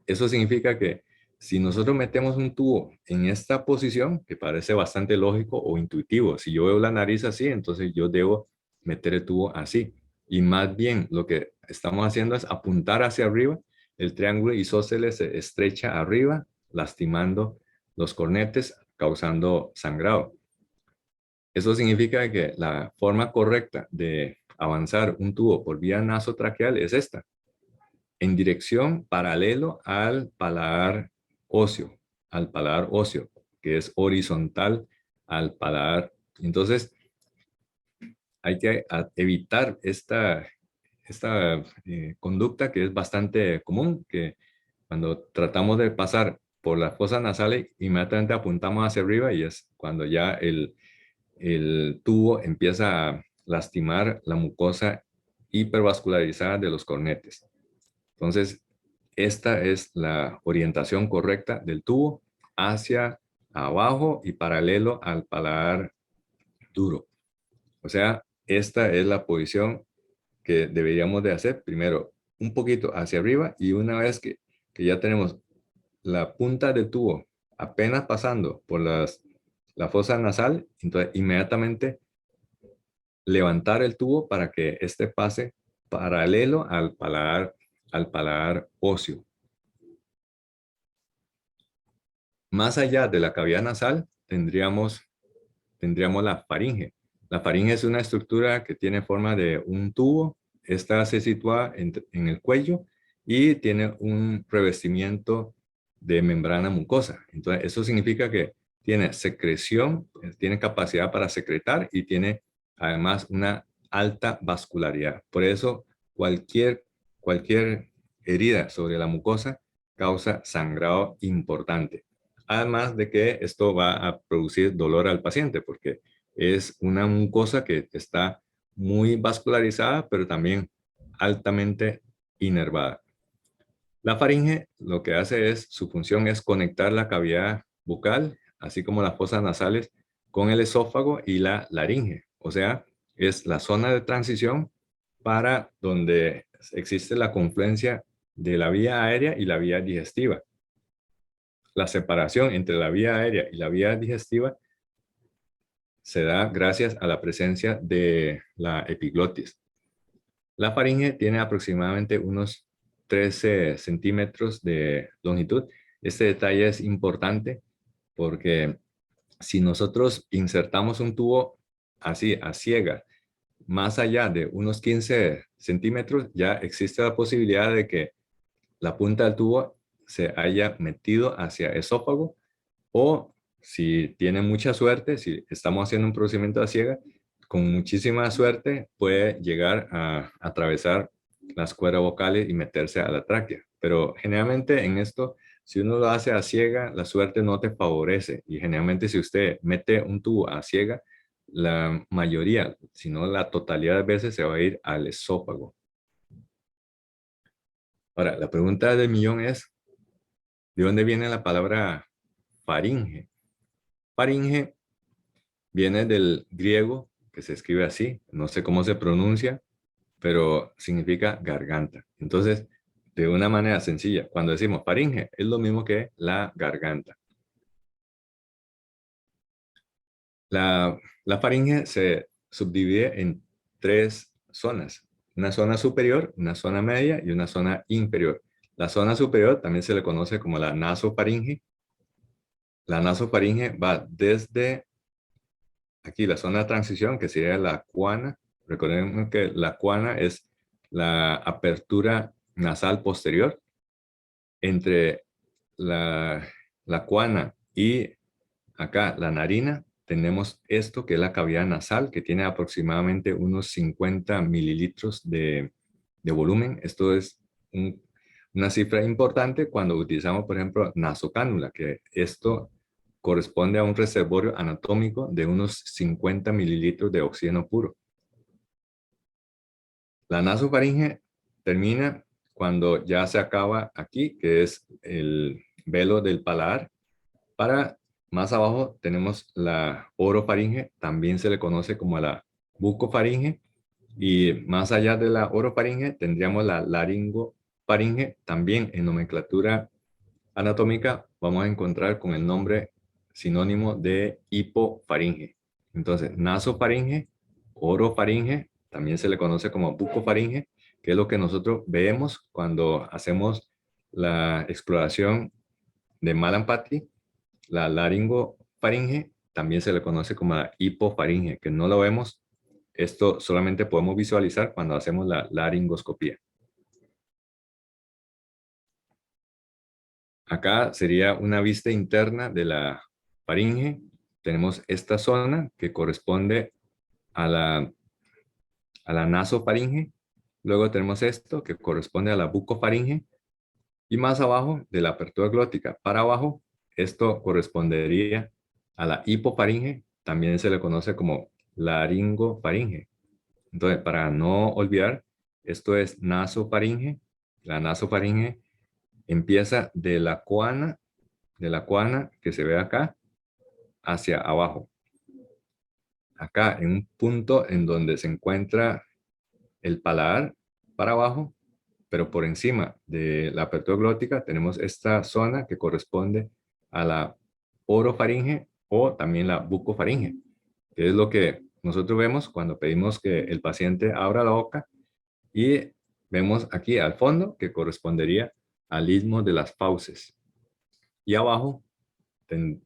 eso significa que si nosotros metemos un tubo en esta posición, que parece bastante lógico o intuitivo, si yo veo la nariz así, entonces yo debo meter el tubo así. Y más bien lo que estamos haciendo es apuntar hacia arriba, el triángulo isósceles se estrecha arriba, lastimando los cornetes, causando sangrado. Eso significa que la forma correcta de avanzar un tubo por vía nasotraqueal es esta, en dirección paralelo al paladar óseo, que es horizontal al paladar. Entonces, hay que evitar esta conducta que es bastante común, que cuando tratamos de pasar por las fosas nasales, inmediatamente apuntamos hacia arriba y es cuando ya el tubo empieza a lastimar la mucosa hipervascularizada de los cornetes. Entonces, esta es la orientación correcta del tubo hacia abajo y paralelo al paladar duro. O sea, esta es la posición que deberíamos de hacer. Primero, un poquito hacia arriba y una vez que ya tenemos la punta del tubo apenas pasando por la fosa nasal, entonces inmediatamente levantar el tubo para que éste pase paralelo al paladar óseo. Más allá de la cavidad nasal, tendríamos la faringe. La faringe es una estructura que tiene forma de un tubo. Esta se sitúa en el cuello y tiene un revestimiento de membrana mucosa. Entonces, eso significa que tiene secreción, tiene capacidad para secretar y tiene además una alta vascularidad. Por eso, cualquier herida sobre la mucosa causa sangrado importante. Además de que esto va a producir dolor al paciente porque es una mucosa que está muy vascularizada, pero también altamente inervada. La faringe lo que hace es, su función es conectar la cavidad bucal, así como las fosas nasales, con el esófago y la laringe. O sea, es la zona de transición para donde existe la confluencia de la vía aérea y la vía digestiva. La separación entre la vía aérea y la vía digestiva se da gracias a la presencia de la epiglotis. La faringe tiene aproximadamente unos 13 centímetros de longitud. Este detalle es importante porque si nosotros insertamos un tubo así a ciega, más allá de unos 15 centímetros, ya existe la posibilidad de que la punta del tubo se haya metido hacia esófago, o si tiene mucha suerte, si estamos haciendo un procedimiento a ciega, con muchísima suerte puede llegar a atravesar las cuerdas vocales y meterse a la tráquea. Pero generalmente en esto, si uno lo hace a ciega, la suerte no te favorece. Y generalmente si usted mete un tubo a ciega, la mayoría, si no la totalidad de veces, se va a ir al esófago. Ahora, la pregunta del millón es, ¿de dónde viene la palabra faringe? Faringe viene del griego, que se escribe así, no sé cómo se pronuncia, pero significa garganta. Entonces, de una manera sencilla, cuando decimos faringe, es lo mismo que la garganta. La faringe se subdivide en tres zonas: una zona superior, una zona media y una zona inferior. La zona superior también se le conoce como la nasofaringe. La nasofaringe va desde aquí, la zona de transición, que sería la cuana. Recordemos que la cuana es la apertura nasal posterior. Entre la cuana y acá la narina tenemos esto que es la cavidad nasal, que tiene aproximadamente unos 50 mililitros de volumen. Esto es una cifra importante cuando utilizamos, por ejemplo, nasocánula, que esto corresponde a un reservorio anatómico de unos 50 mililitros de oxígeno puro. La nasofaringe termina cuando ya se acaba aquí, que es el velo del paladar. Para más abajo tenemos la orofaringe, también se le conoce como la bucofaringe. Y más allá de la orofaringe tendríamos la laringofaringe, también en nomenclatura anatómica vamos a encontrar con el nombre sinónimo de hipofaringe. Entonces, nasofaringe, orofaringe, también se le conoce como bucofaringe, que es lo que nosotros vemos cuando hacemos la exploración de Mallampati. La laringofaringe también se le conoce como la hipofaringe, que no lo vemos. Esto solamente podemos visualizar cuando hacemos la laringoscopía. Acá sería una vista interna de la faringe. Tenemos esta zona que corresponde a la nasofaringe. Luego tenemos esto que corresponde a la bucofaringe. Y más abajo, de la apertura glótica para abajo, esto correspondería a la hipofaringe. También se le conoce como laringofaringe. Entonces, para no olvidar, esto es nasofaringe. La nasofaringe empieza de la cuana que se ve acá hacia abajo. Acá en un punto en donde se encuentra el paladar para abajo, pero por encima de la apertura glótica tenemos esta zona que corresponde a la orofaringe o también la bucofaringe, que es lo que nosotros vemos cuando pedimos que el paciente abra la boca y vemos aquí al fondo que correspondería al istmo de las fauces. Y abajo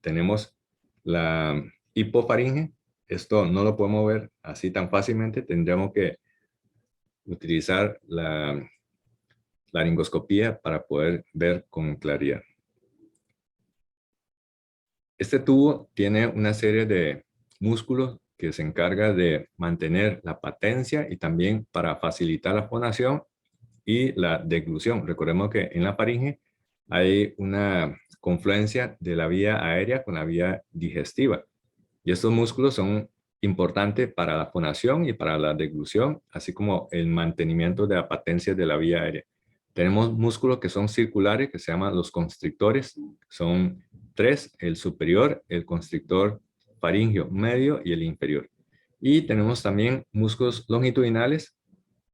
tenemos la hipofaringe. Esto no lo podemos ver así tan fácilmente. Tendríamos que utilizar la laringoscopía para poder ver con claridad. Este tubo tiene una serie de músculos que se encarga de mantener la patencia y también para facilitar la fonación y la deglución. Recordemos que en la faringe hay una confluencia de la vía aérea con la vía digestiva. Y estos músculos son importantes para la fonación y para la deglución, así como el mantenimiento de la patencia de la vía aérea. Tenemos músculos que son circulares, que se llaman los constrictores. Son tres: el superior, el constrictor faríngeo medio y el inferior. Y tenemos también músculos longitudinales,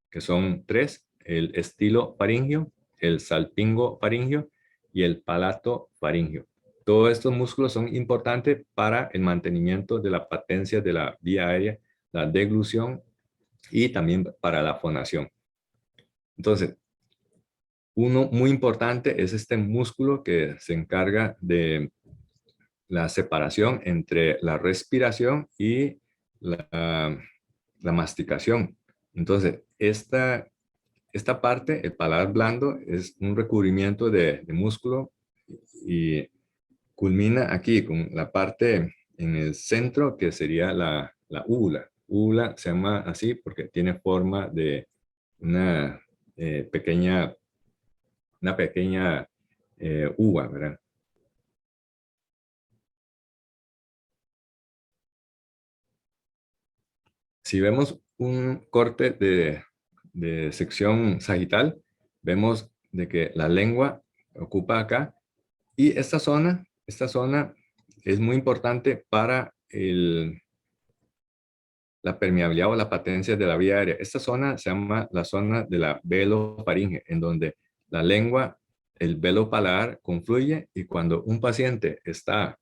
que son tres: el estilo faríngeo, el salpingo faríngeo y el palato faríngeo. Todos estos músculos son importantes para el mantenimiento de la patencia de la vía aérea, la deglución y también para la fonación. Entonces, uno muy importante es este músculo que se encarga de la separación entre la respiración y la masticación. Entonces, esta parte, el paladar blando, es un recubrimiento de músculo y culmina aquí con la parte en el centro que sería la úvula. Úvula se llama así porque tiene forma de una pequeña uva, ¿verdad? Si vemos un corte de sección sagital, vemos de que la lengua ocupa acá. Y esta zona es muy importante para la permeabilidad o la patencia de la vía aérea. Esta zona se llama la zona de la velofaringe, en donde la lengua, el velo paladar confluye, y cuando un paciente está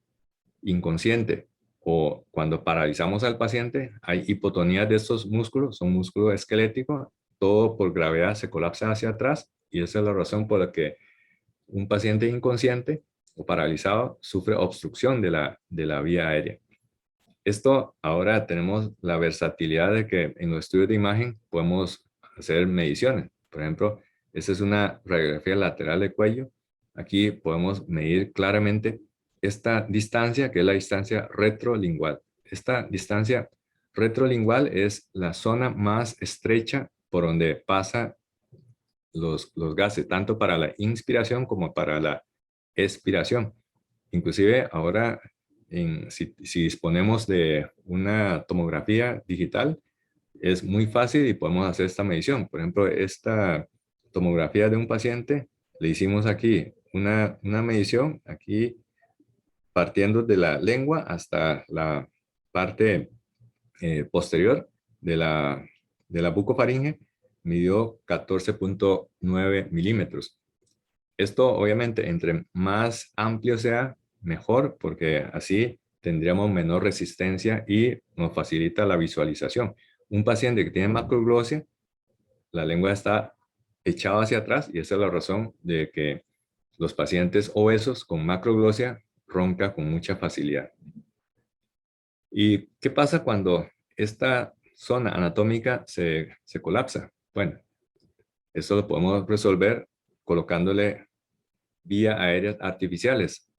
inconsciente o cuando paralizamos al paciente, hay hipotonía de estos músculos, son músculos esqueléticos, todo por gravedad se colapsa hacia atrás, y esa es la razón por la que un paciente inconsciente o paralizado sufre obstrucción de la vía aérea. Esto ahora tenemos la versatilidad de que en los estudios de imagen podemos hacer mediciones. Por ejemplo, esta es una radiografía lateral de cuello. Aquí podemos medir claramente esta distancia, que es la distancia retrolingual. Esta distancia retrolingual es la zona más estrecha por donde pasa los gases, tanto para la inspiración como para la expiración. Inclusive ahora, si disponemos de una tomografía digital, es muy fácil y podemos hacer esta medición. Por ejemplo, esta tomografía de un paciente, le hicimos aquí una medición, aquí partiendo de la lengua hasta la parte posterior de la bucofaringe, midió 14.9 milímetros. Esto obviamente entre más amplio sea, mejor, porque así tendríamos menor resistencia y nos facilita la visualización. Un paciente que tiene macroglosia, la lengua está echada hacia atrás, y esa es la razón de que los pacientes obesos con macroglosia roncan con mucha facilidad. ¿Y qué pasa cuando esta zona anatómica se colapsa? Bueno, eso lo podemos resolver colocándole vías aéreas artificiales.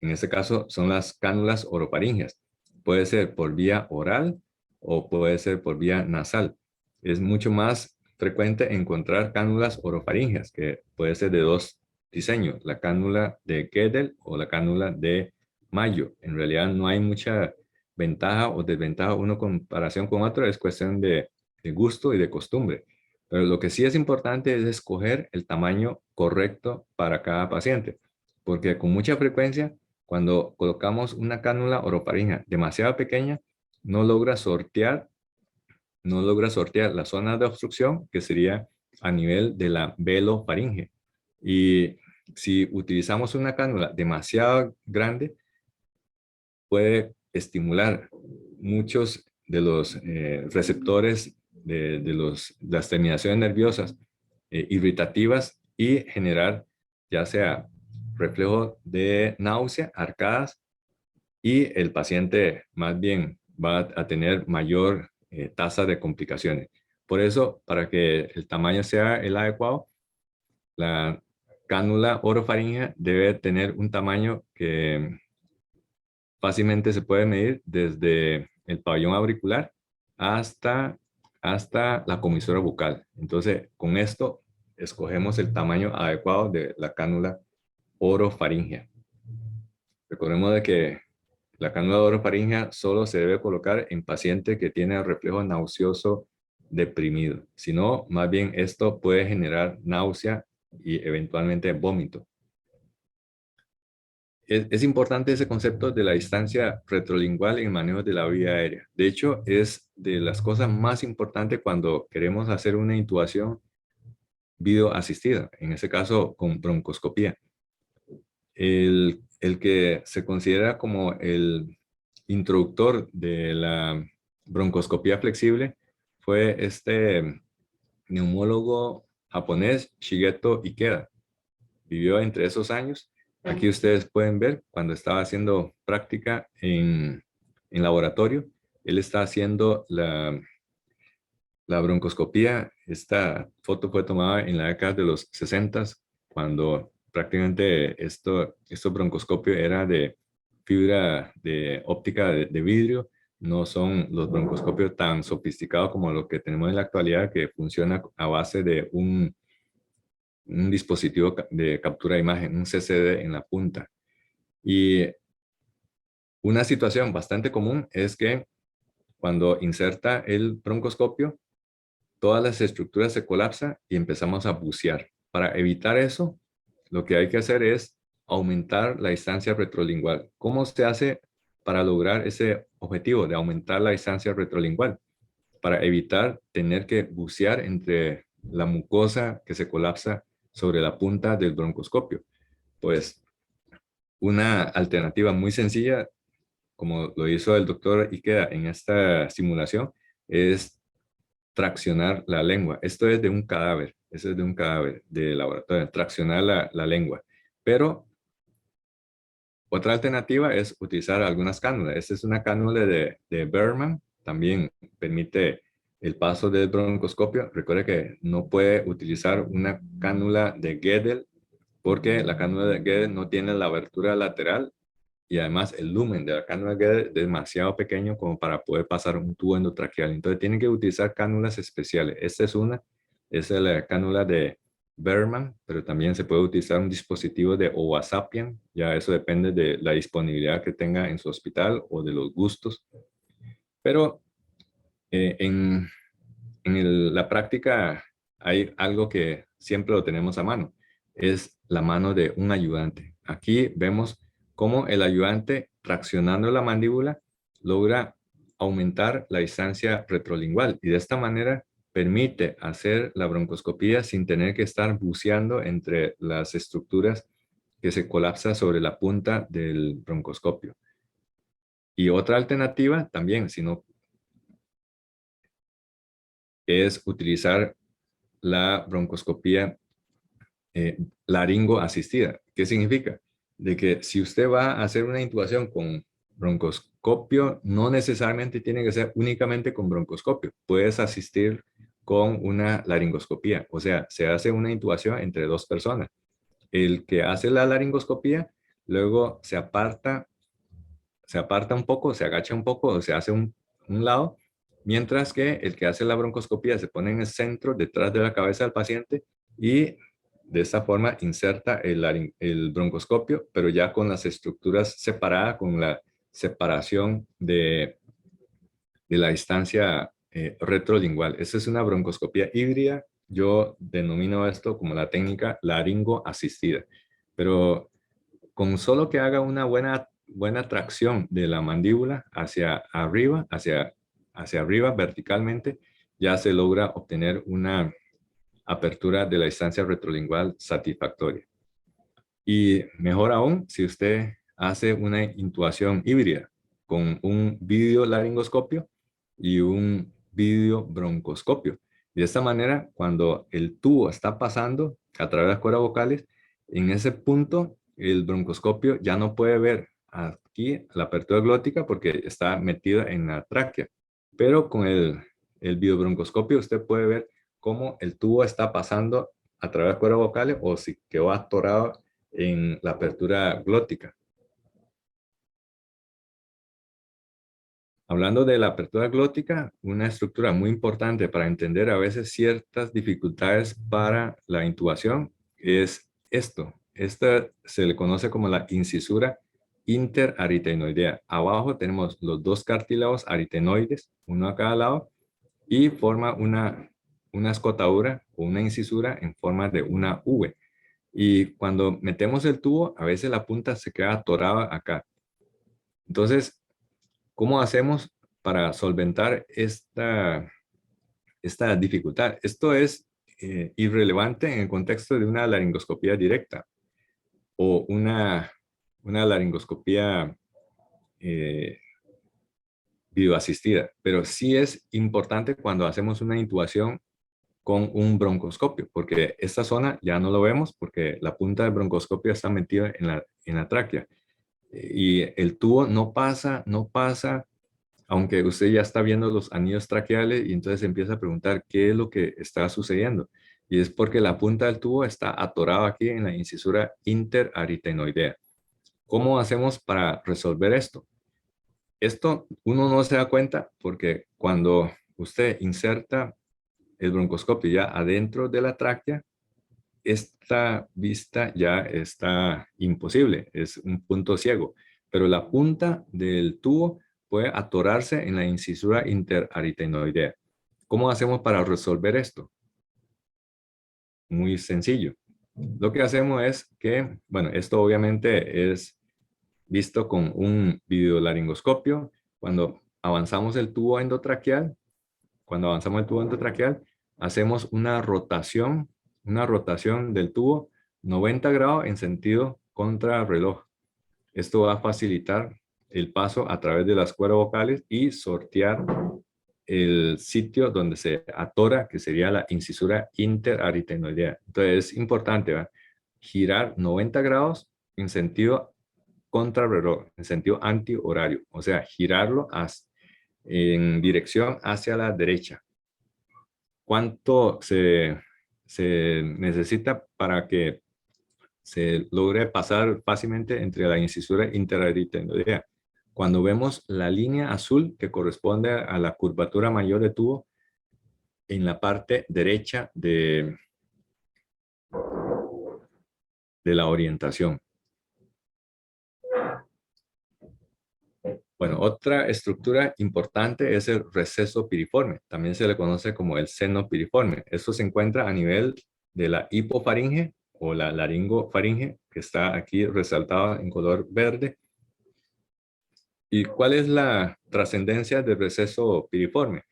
En este caso son las cánulas orofaringeas. Puede ser por vía oral o puede ser por vía nasal. Es mucho más frecuente encontrar cánulas orofaringeas, que puede ser de dos diseños: la cánula de Gödel o la cánula de Mayo. En realidad no hay mucha ventaja o desventaja uno en comparación con otro, es cuestión de gusto y de costumbre. Pero lo que sí es importante es escoger el tamaño correcto para cada paciente, porque con mucha frecuencia, cuando colocamos una cánula orofaringea demasiado pequeña, no logra sortear la zona de obstrucción, que sería a nivel de la velofaringe. Y si utilizamos una cánula demasiado grande, puede estimular muchos los receptores de las terminaciones nerviosas irritativas y generar ya sea reflejo de náusea, arcadas, y el paciente más bien va a tener mayor tasa de complicaciones. Por eso, para que el tamaño sea el adecuado, la cánula orofaríngea debe tener un tamaño que fácilmente se puede medir desde el pabellón auricular hasta, hasta la comisura bucal. Entonces, con esto escogemos el tamaño adecuado de la cánula orofaríngea. Recordemos de que la cánula orofaríngea solo se debe colocar en paciente que tiene reflejo nauseoso deprimido. Si no, más bien esto puede generar náusea y eventualmente vómito. Es importante ese concepto de la distancia retrolingual en manejo de la vía aérea. De hecho, es de las cosas más importantes cuando queremos hacer una intubación videoasistida, en ese caso con broncoscopía. El que se considera como el introductor de la broncoscopía flexible fue este neumólogo japonés Shigeto Ikeda. Vivió entre esos años. Aquí ustedes pueden ver cuando estaba haciendo práctica en laboratorio. Él está haciendo la broncoscopía. Esta foto fue tomada en la década de los 60, cuando prácticamente estos broncoscopios era de fibra de óptica de vidrio. No son los broncoscopios tan sofisticados como los que tenemos en la actualidad, que funciona a base de un dispositivo de captura de imagen, un CCD en la punta. Y una situación bastante común es que cuando inserta el broncoscopio, todas las estructuras se colapsan y empezamos a bucear. Para evitar eso, lo que hay que hacer es aumentar la distancia retrolingual. ¿Cómo se hace para lograr ese objetivo de aumentar la distancia retrolingual? Para evitar tener que bucear entre la mucosa que se colapsa sobre la punta del broncoscopio. Pues una alternativa muy sencilla, como lo hizo el doctor Ikeda en esta simulación, es traccionar la lengua. Esto es de un cadáver, eso es de un cadáver de laboratorio, traccionar la lengua. Pero otra alternativa es utilizar algunas cánulas. Esta es una cánula de Berman, también permite el paso del broncoscopio. Recuerde que no puede utilizar una cánula de Gödel porque la cánula de Gödel no tiene la abertura lateral y además el lumen de la cánula Gödel es demasiado pequeño como para poder pasar un tubo endotraqueal. Entonces tienen que utilizar cánulas especiales. Esta es una, esa es la cánula de Berman, pero también se puede utilizar un dispositivo de Ovasapien. Ya eso depende de la disponibilidad que tenga en su hospital o de los gustos. Pero en la práctica hay algo que siempre lo tenemos a mano, es la mano de un ayudante. Aquí vemos cómo el ayudante, traccionando la mandíbula, logra aumentar la distancia retrolingual y de esta manera permite hacer la broncoscopía sin tener que estar buceando entre las estructuras que se colapsan sobre la punta del broncoscopio. Y otra alternativa también, si no, es utilizar la broncoscopía laringo asistida. ¿Qué significa? De que si usted va a hacer una intubación con broncoscopio, no necesariamente tiene que ser únicamente con broncoscopio. Puedes asistir con una laringoscopía. O sea, se hace una intubación entre dos personas. El que hace la laringoscopía, luego se aparta un poco, se agacha un poco, o se hace un lado, mientras que el que hace la broncoscopía se pone en el centro, detrás de la cabeza del paciente, y de esta forma inserta el broncoscopio, pero ya con las estructuras separadas, con la separación de la distancia retrolingual. Esa es una broncoscopía híbrida. Yo denomino esto como la técnica laringo asistida. Pero con solo que haga una buena tracción de la mandíbula hacia arriba verticalmente, ya se logra obtener una apertura de la distancia retrolingual satisfactoria. Y mejor aún, si usted hace una intubación híbrida con un videolaringoscopio, y un videobroncoscopio. Y de esta manera, cuando el tubo está pasando a través de las cuerdas vocales, en ese punto el broncoscopio ya no puede ver aquí la apertura glótica porque está metida en la tráquea. Pero con el videobroncoscopio usted puede ver cómo el tubo está pasando a través de las cuerdas vocales o si quedó atorado en la apertura glótica. Hablando de la apertura glótica, una estructura muy importante para entender a veces ciertas dificultades para la intubación es esto. Esta se le conoce como la incisura interaritenoidea. Abajo tenemos los dos cartílagos aritenoides, uno a cada lado, y forma una escotadura o una incisura en forma de una V. Y cuando metemos el tubo, a veces la punta se queda atorada acá. Entonces, ¿cómo hacemos para solventar esta dificultad? Esto es irrelevante en el contexto de una laringoscopía directa o una laringoscopía eh, videoasistida, pero sí es importante cuando hacemos una intubación con un broncoscopio, porque esta zona ya no lo vemos porque la punta del broncoscopio está metida en la tráquea y el tubo no pasa aunque usted ya está viendo los anillos traqueales y entonces empieza a preguntar qué es lo que está sucediendo. Y es porque la punta del tubo está atorada aquí en la incisura interaritenoidea. ¿Cómo hacemos para resolver esto? Esto uno no se da cuenta porque cuando usted inserta el broncoscopio ya adentro de la tráquea, esta vista ya está imposible, es un punto ciego, pero la punta del tubo puede atorarse en la incisura interaritenoidea. ¿Cómo hacemos para resolver esto? Muy sencillo. Lo que hacemos es que, bueno, esto obviamente es visto con un videolaringoscopio. Cuando avanzamos el tubo endotraqueal, hacemos una rotación del tubo 90 grados en sentido contrarreloj. Esto va a facilitar el paso a través de las cuerdas vocales y sortear el sitio donde se atora, que sería la incisura interaritenoidea. Entonces es importante, ¿verdad? Girar 90 grados en sentido contrarreloj, en sentido antihorario, o sea, girarlo en dirección hacia la derecha. ¿Cuánto se necesita para que se logre pasar fácilmente entre la incisura interaritenoidea? Cuando vemos la línea azul que corresponde a la curvatura mayor de tubo en la parte derecha de la orientación. Bueno, otra estructura importante es el receso piriforme. También se le conoce como el seno piriforme. Esto se encuentra a nivel de la hipofaringe o la laringofaringe, que está aquí resaltada en color verde. ¿Y cuál es la trascendencia del receso piriforme?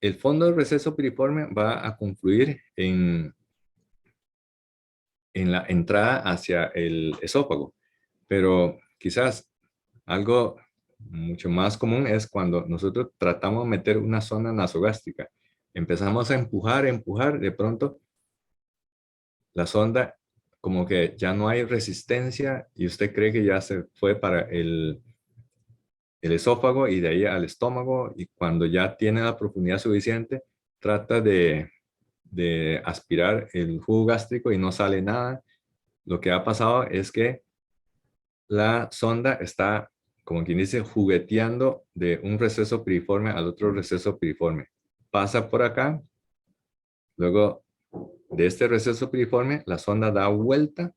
El fondo del receso piriforme va a confluir en la entrada hacia el esófago, pero quizás algo mucho más común es cuando nosotros tratamos de meter una zona nasogástrica. Empezamos a empujar, de pronto la sonda como que ya no hay resistencia y usted cree que ya se fue para el esófago y de ahí al estómago, y cuando ya tiene la profundidad suficiente, trata de aspirar el jugo gástrico y no sale nada. Lo que ha pasado es que la sonda está, como quien dice, jugueteando de un receso piriforme al otro receso piriforme. Pasa por acá, luego de este receso piriforme, la sonda da vuelta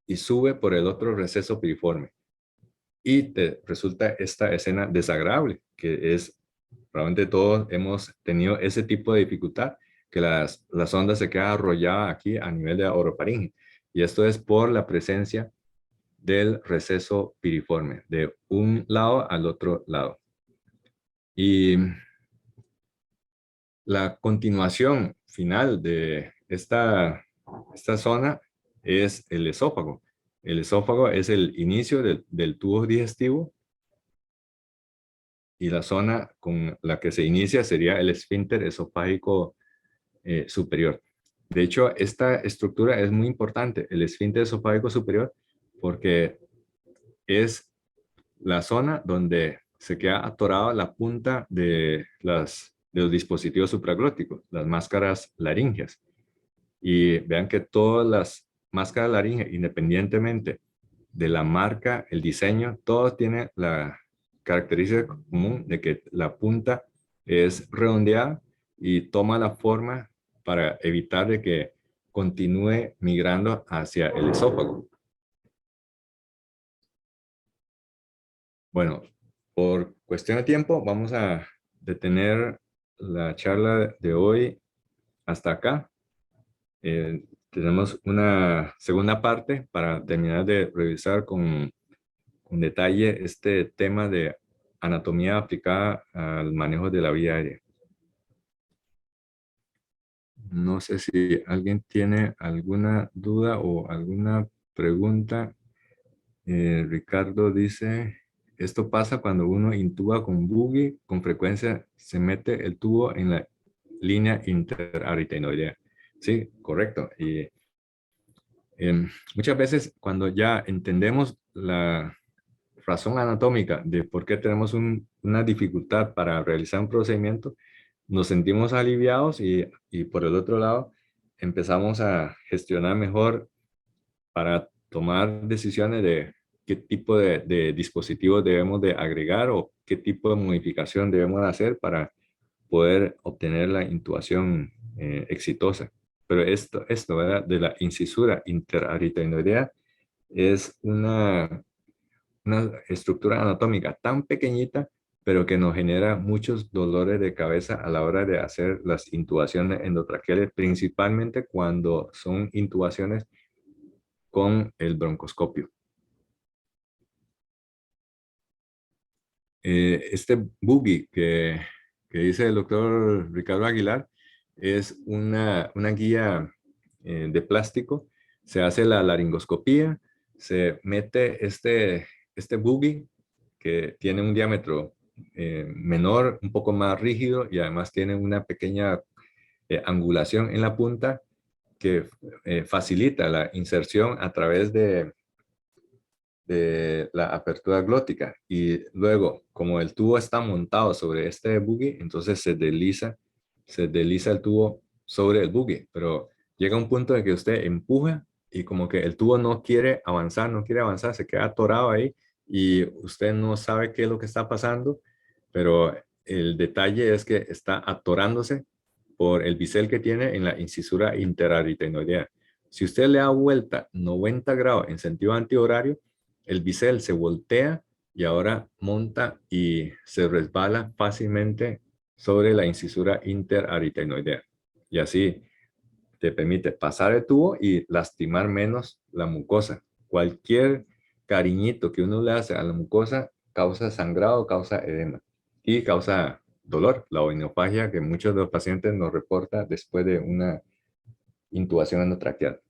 y sube por el otro receso piriforme. Y te resulta esta escena desagradable, que es, probablemente todos hemos tenido ese tipo de dificultad, que la sonda se queda arrollada aquí a nivel de la orofaringe. Y esto es por la presencia del receso piriforme, de un lado al otro lado. Y la continuación final de esta zona es el esófago. El esófago es el inicio del tubo digestivo y la zona con la que se inicia sería el esfínter esofágico superior. De hecho, esta estructura es muy importante, el esfínter esofágico superior, porque es la zona donde se queda atorada la punta de los dispositivos supraglóticos, las máscaras laríngeas. Y vean que todas las máscaras laríngeas, independientemente de la marca, el diseño, todo tiene la característica común de que la punta es redondeada y toma la forma para evitar de que continúe migrando hacia el esófago. Bueno, por cuestión de tiempo, vamos a detener la charla de hoy hasta acá. Tenemos una segunda parte para terminar de revisar con detalle este tema de anatomía aplicada al manejo de la vía aérea. No sé si alguien tiene alguna duda o alguna pregunta. Ricardo dice, esto pasa cuando uno intuba con buggy, con frecuencia se mete el tubo en la línea interaritenoidea. Sí, correcto. Y muchas veces cuando ya entendemos la razón anatómica de por qué tenemos una dificultad para realizar un procedimiento, nos sentimos aliviados y por el otro lado empezamos a gestionar mejor para tomar decisiones de qué tipo de dispositivos debemos de agregar o qué tipo de modificación debemos de hacer para poder obtener la intubación exitosa. Pero esto ¿verdad? De la incisura interaritenoidea es una estructura anatómica tan pequeñita, pero que nos genera muchos dolores de cabeza a la hora de hacer las intubaciones endotraqueales, principalmente cuando son intubaciones con el broncoscopio. Este boogie que dice el doctor Ricardo Aguilar es una guía de plástico. Se hace la laringoscopía, se mete este boogie que tiene un diámetro menor, un poco más rígido y además tiene una pequeña angulación en la punta que facilita la inserción a través de la apertura glótica. Y luego, como el tubo está montado sobre este buggy, entonces se desliza el tubo sobre el buggy. Pero llega un punto en que usted empuja y como que el tubo no quiere avanzar, no quiere avanzar, se queda atorado ahí y usted no sabe qué es lo que está pasando, pero el detalle es que está atorándose por el bisel que tiene en la incisura interaritenoidea. Si usted le da vuelta 90 grados en sentido antihorario, el bisel se voltea y ahora monta y se resbala fácilmente sobre la incisura interaritenoidea. Y así te permite pasar el tubo y lastimar menos la mucosa. Cualquier cariñito que uno le hace a la mucosa causa sangrado, causa edema y causa dolor, la odinofagia que muchos de los pacientes nos reportan después de una intubación endotraqueal.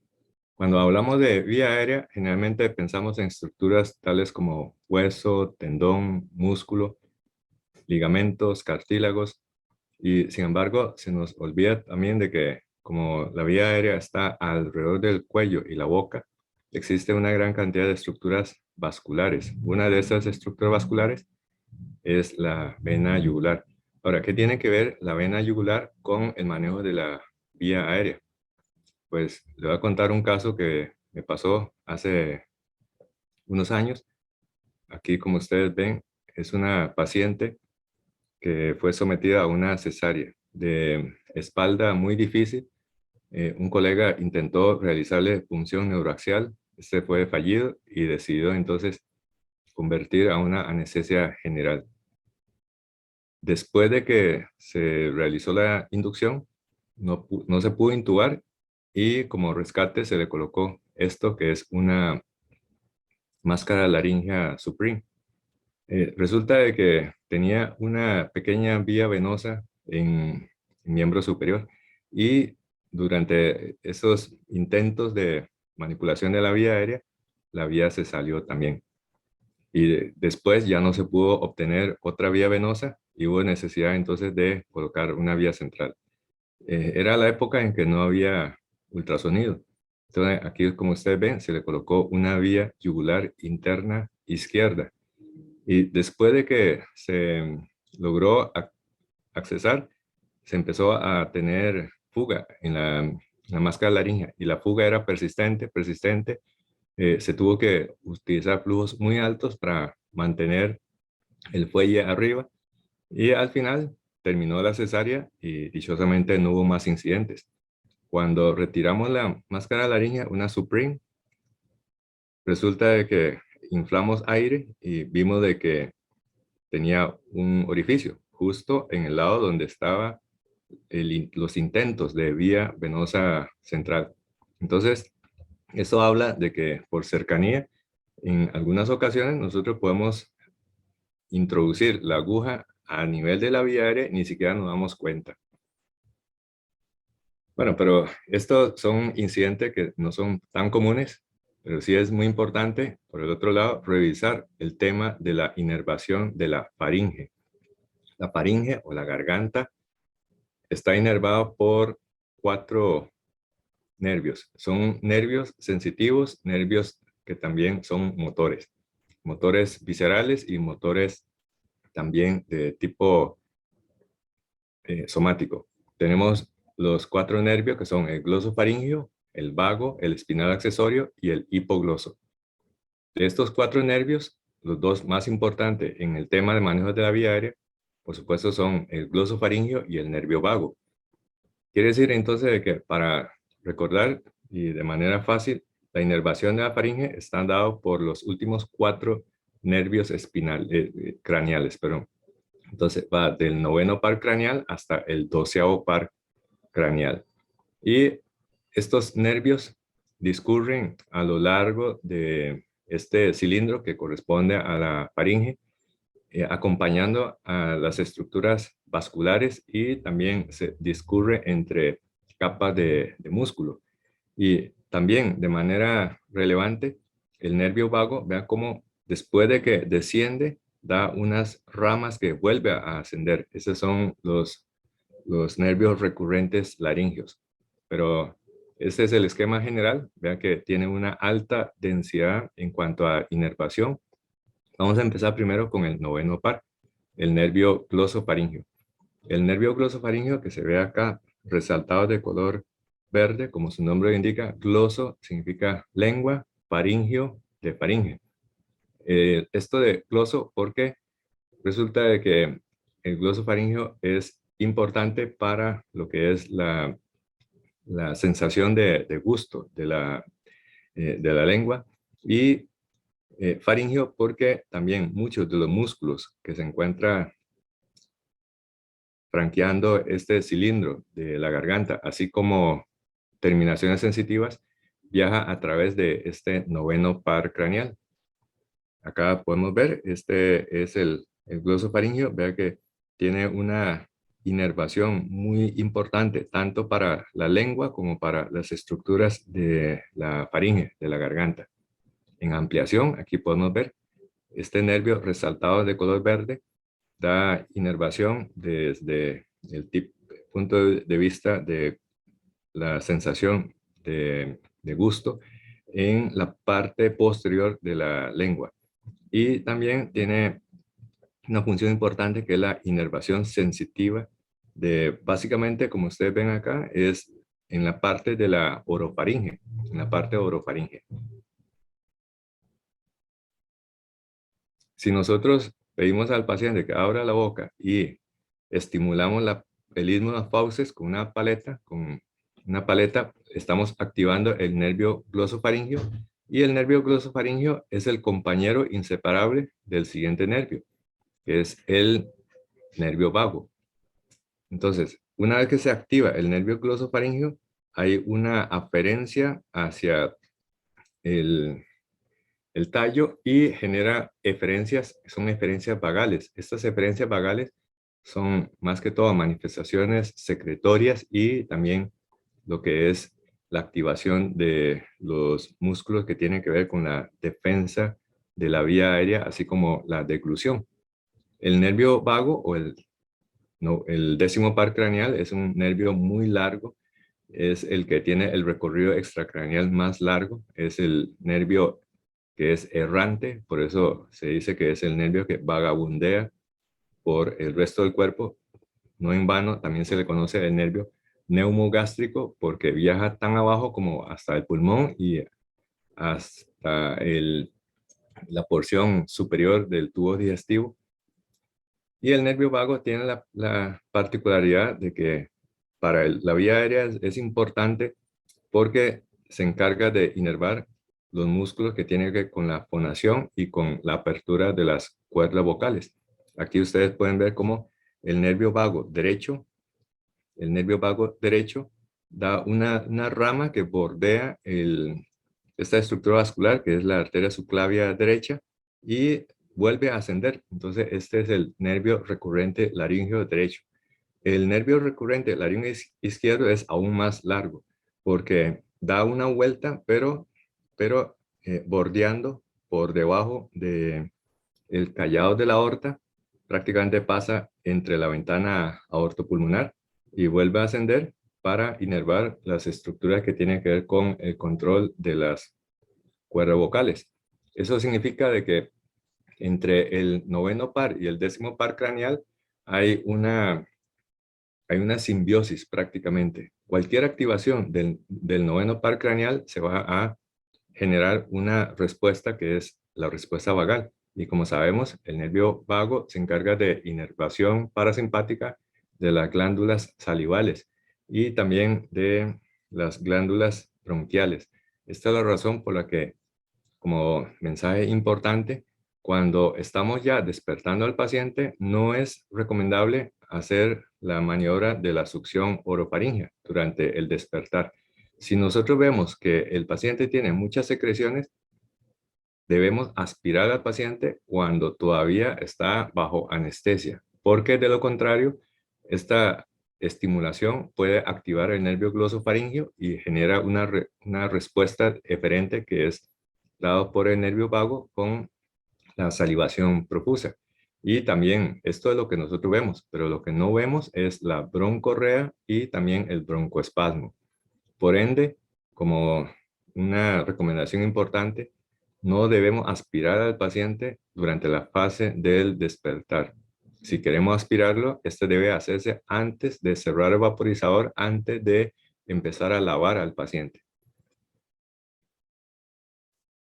Cuando hablamos de vía aérea, generalmente pensamos en estructuras tales como hueso, tendón, músculo, ligamentos, cartílagos, y sin embargo se nos olvida también de que como la vía aérea está alrededor del cuello y la boca, existe una gran cantidad de estructuras vasculares. Una de esas estructuras vasculares es la vena yugular. Ahora, ¿qué tiene que ver la vena yugular con el manejo de la vía aérea? Pues le voy a contar un caso que me pasó hace unos años. Aquí, como ustedes ven, es una paciente que fue sometida a una cesárea de espalda muy difícil. Un colega intentó realizarle punción neuroaxial. Este fue fallido y decidió entonces convertir a una anestesia general. Después de que se realizó la inducción, no se pudo intubar y como rescate se le colocó esto que es una máscara laríngea Supreme. Resulta de que tenía una pequeña vía venosa en el miembro superior y durante esos intentos de manipulación de la vía aérea, la vía se salió también. y después ya no se pudo obtener otra vía venosa y hubo necesidad entonces de colocar una vía central. Era la época en que no había ultrasonido. Entonces aquí, como ustedes ven, se le colocó una vía yugular interna izquierda. Y después de que se logró accesar, se empezó a tener fuga en la máscara laríngea y la fuga era persistente, persistente. Se tuvo que utilizar flujos muy altos para mantener el fuelle arriba y al final terminó la cesárea y dichosamente no hubo más incidentes. Cuando retiramos la máscara laríngea, una Supreme, resulta de que inflamos aire y vimos de que tenía un orificio justo en el lado donde estaba los intentos de vía venosa central. Entonces, eso habla de que por cercanía, en algunas ocasiones nosotros podemos introducir la aguja a nivel de la vía aérea, ni siquiera nos damos cuenta. Bueno, pero estos son incidentes que no son tan comunes, pero sí es muy importante, por el otro lado, revisar el tema de la inervación de la faringe. La faringe o la garganta está inervada por 4 nervios. Son nervios sensitivos, nervios que también son motores. Motores viscerales y motores también de tipo somático. Tenemos los 4 nervios que son el glosofaringio, el vago, el espinal accesorio y el hipogloso. De estos 4 nervios, los dos más importantes en el tema de manejo de la vía aérea, por supuesto, son el glosofaringio y el nervio vago. Quiere decir entonces de que para recordar y de manera fácil, la inervación de la faringe está dado por los últimos 4 nervios craneales, perdón. Entonces va del 9º par craneal hasta el 12º par craneal. Y estos nervios discurren a lo largo de este cilindro que corresponde a la faringe, acompañando a las estructuras vasculares y también se discurre entre capas de músculo. Y también de manera relevante, el nervio vago, vean cómo después de que desciende, da unas ramas que vuelve a ascender. Esos son los nervios recurrentes laringeos. Pero este es el esquema general. Vean que tiene una alta densidad en cuanto a inervación. Vamos a empezar primero con el 9º par, el nervio glosofaringio. El nervio glosofaringio que se ve acá resaltado de color verde, como su nombre indica, gloso significa lengua, faringio de faringe. Esto de gloso porque resulta de que el glosofaringio es importante para lo que es la sensación de gusto de la lengua y faringio porque también muchos de los músculos que se encuentran franqueando este cilindro de la garganta, así como terminaciones sensitivas, viaja a través de este 9º par craneal. Acá podemos ver, este es el glosofaringio, vea que tiene una inervación muy importante, tanto para la lengua como para las estructuras de la faringe, de la garganta. En ampliación, aquí podemos ver este nervio resaltado de color verde, da inervación desde el punto de vista de la sensación de gusto en la parte posterior de la lengua. Y también tiene una función importante que es la inervación sensitiva de, básicamente, como ustedes ven acá, es en la parte de la orofaringe, en la parte orofaringe. Si nosotros pedimos al paciente que abra la boca y estimulamos el istmo de las fauces con una paleta, estamos activando el nervio glosofaringio y el nervio glosofaringio es el compañero inseparable del siguiente nervio, que es el nervio vago. Entonces, una vez que se activa el nervio glosofaringio, hay una aferencia hacia el tallo y genera eferencias, son eferencias vagales. Estas eferencias vagales son más que todo manifestaciones secretorias y también lo que es la activación de los músculos que tienen que ver con la defensa de la vía aérea, así como la deglución. El nervio vago o el décimo par craneal es un nervio muy largo, es el que tiene el recorrido extracraneal más largo, es el nervio que es errante, por eso se dice que es el nervio que vagabundea por el resto del cuerpo. No en vano, también se le conoce el nervio neumogástrico porque viaja tan abajo como hasta el pulmón y hasta la porción superior del tubo digestivo. Y el nervio vago tiene la particularidad de que para la vía aérea es importante porque se encarga de inervar los músculos que tienen que ver con la fonación y con la apertura de las cuerdas vocales. Aquí ustedes pueden ver cómo el nervio vago derecho, el nervio vago derecho da una rama que bordea esta estructura vascular, que es la arteria subclavia derecha, y vuelve a ascender. Entonces, este es el nervio recurrente laríngeo derecho. El nervio recurrente laríngeo izquierdo es aún más largo, porque da una vuelta, pero bordeando por debajo de el callado de la aorta, prácticamente pasa entre la ventana aortopulmonar y vuelve a ascender para inervar las estructuras que tienen que ver con el control de las cuerdas vocales. Eso significa de que entre el noveno par y el décimo par craneal hay una simbiosis prácticamente. Cualquier activación del noveno par craneal se va a generar una respuesta que es la respuesta vagal. Y como sabemos, el nervio vago se encarga de inervación parasimpática de las glándulas salivales y también de las glándulas bronquiales. Esta es la razón por la que, como mensaje importante, cuando estamos ya despertando al paciente, no es recomendable hacer la maniobra de la succión orofaringea durante el despertar. Si nosotros vemos que el paciente tiene muchas secreciones, debemos aspirar al paciente cuando todavía está bajo anestesia, porque de lo contrario, esta estimulación puede activar el nervio glosofaringeo y genera una respuesta eferente que es dado por el nervio vago con la salivación profusa. Y también esto es lo que nosotros vemos, pero lo que no vemos es la broncorrea y también el broncoespasmo. Por ende, como una recomendación importante, no debemos aspirar al paciente durante la fase del despertar. Si queremos aspirarlo, este debe hacerse antes de cerrar el vaporizador, antes de empezar a lavar al paciente.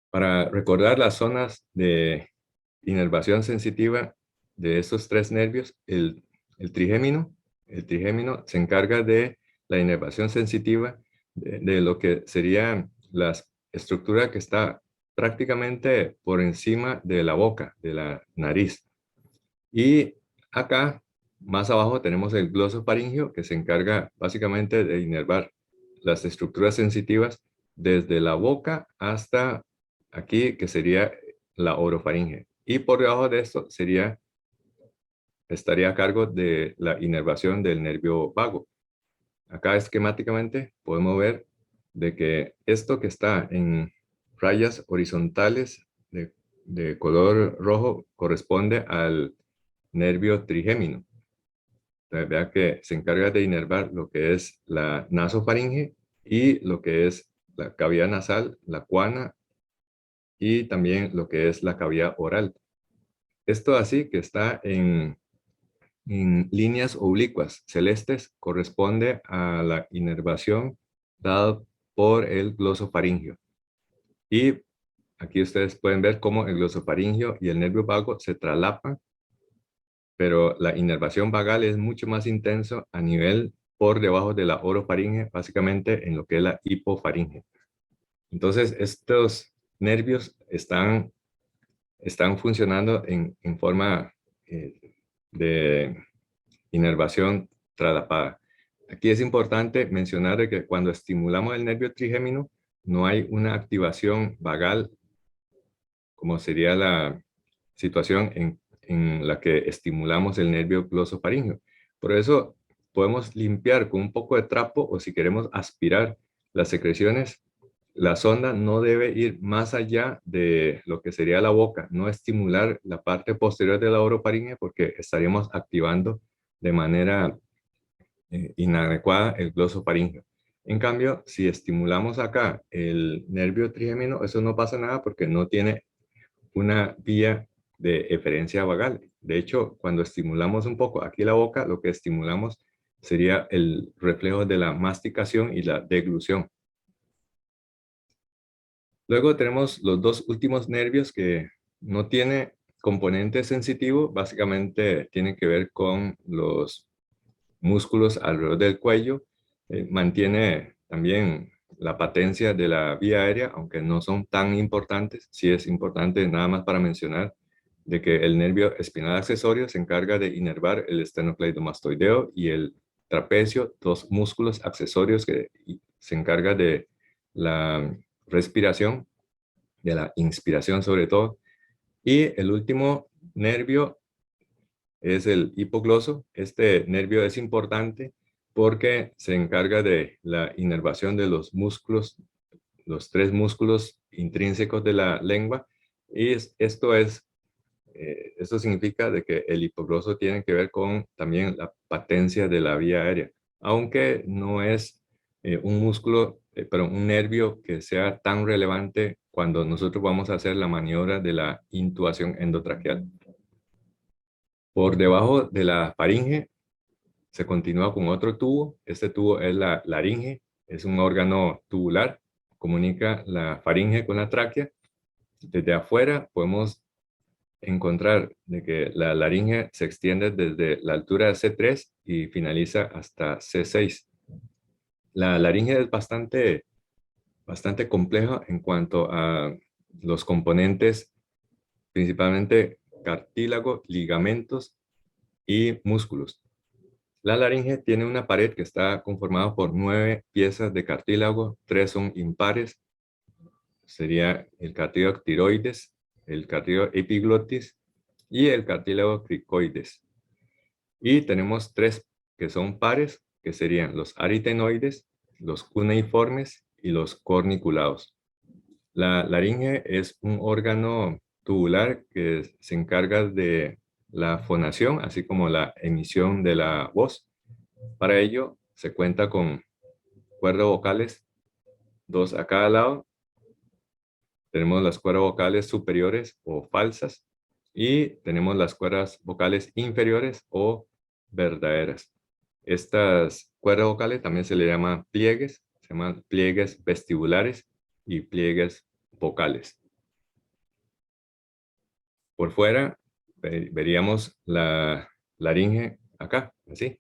Para recordar las zonas de inervación sensitiva de estos tres nervios, el trigémino, el trigémino se encarga de la inervación sensitiva de lo que sería la estructura que está prácticamente por encima de la boca, de la nariz. Y acá, más abajo, tenemos el glosofaringeo, que se encarga básicamente de inervar las estructuras sensitivas desde la boca hasta aquí, que sería la orofaringe. Y por debajo de esto estaría a cargo de la inervación del nervio vago. Acá esquemáticamente podemos ver de que esto que está en rayas horizontales de color rojo corresponde al nervio trigémino. Entonces, vea que se encarga de inervar lo que es la nasofaringe y lo que es la cavidad nasal, la cuana y también lo que es la cavidad oral. Esto así que está en líneas oblicuas celestes corresponde a la inervación dada por el glosofaringeo. Y aquí ustedes pueden ver cómo el glosofaringeo y el nervio vago se traslapan, pero la inervación vagal es mucho más intenso a nivel por debajo de la orofaringe, básicamente en lo que es la hipofaringe. Entonces, estos nervios están funcionando en forma de inervación traslapada. Aquí es importante mencionar que cuando estimulamos el nervio trigémino, no hay una activación vagal, como sería la situación en la que estimulamos el nervio glosofaríngeo. Por eso podemos limpiar con un poco de trapo o si queremos aspirar las secreciones la sonda no debe ir más allá de lo que sería la boca, no estimular la parte posterior de la orofaringe porque estaríamos activando de manera inadecuada el glosofaringeo. En cambio, si estimulamos acá el nervio trigémino, eso no pasa nada porque no tiene una vía de eferencia vagal. De hecho, cuando estimulamos un poco aquí la boca, lo que estimulamos sería el reflejo de la masticación y la deglución. Luego tenemos los dos últimos nervios que no tiene componente sensitivo, básicamente tienen que ver con los músculos alrededor del cuello, mantiene también la patencia de la vía aérea, aunque no son tan importantes. Sí es importante nada más para mencionar de que el nervio espinal accesorio se encarga de inervar el esternocleidomastoideo y el trapecio, dos músculos accesorios que se encarga de la respiración, de la inspiración sobre todo. Y el último nervio es el hipogloso. Este nervio es importante porque se encarga de la inervación de los músculos, los tres músculos intrínsecos de la lengua. Y esto significa de que el hipogloso tiene que ver con también la patencia de la vía aérea, aunque no es un músculo, pero un nervio que sea tan relevante cuando nosotros vamos a hacer la maniobra de la intubación endotraqueal. Por debajo de la faringe se continúa con otro tubo. Este tubo es la laringe, es un órgano tubular, comunica la faringe con la tráquea. Desde afuera podemos encontrar de que la laringe se extiende desde la altura de C3 y finaliza hasta C6. La laringe es bastante compleja en cuanto a los componentes, principalmente cartílago, ligamentos y músculos. La laringe tiene una pared que está conformada por 9 piezas de cartílago, 3 son impares, sería el cartílago tiroides, el cartílago epiglotis y el cartílago cricoides. Y tenemos 3 que son pares, que serían los aritenoides, los cuneiformes y los corniculados. La laringe es un órgano tubular que se encarga de la fonación, así como la emisión de la voz. Para ello, se cuenta con cuerdas vocales, 2 a cada lado. Tenemos las cuerdas vocales superiores o falsas y tenemos las cuerdas vocales inferiores o verdaderas. Estas cuerdas vocales también se le llaman pliegues, se llaman pliegues vestibulares y pliegues vocales. Por fuera veríamos la laringe acá, así.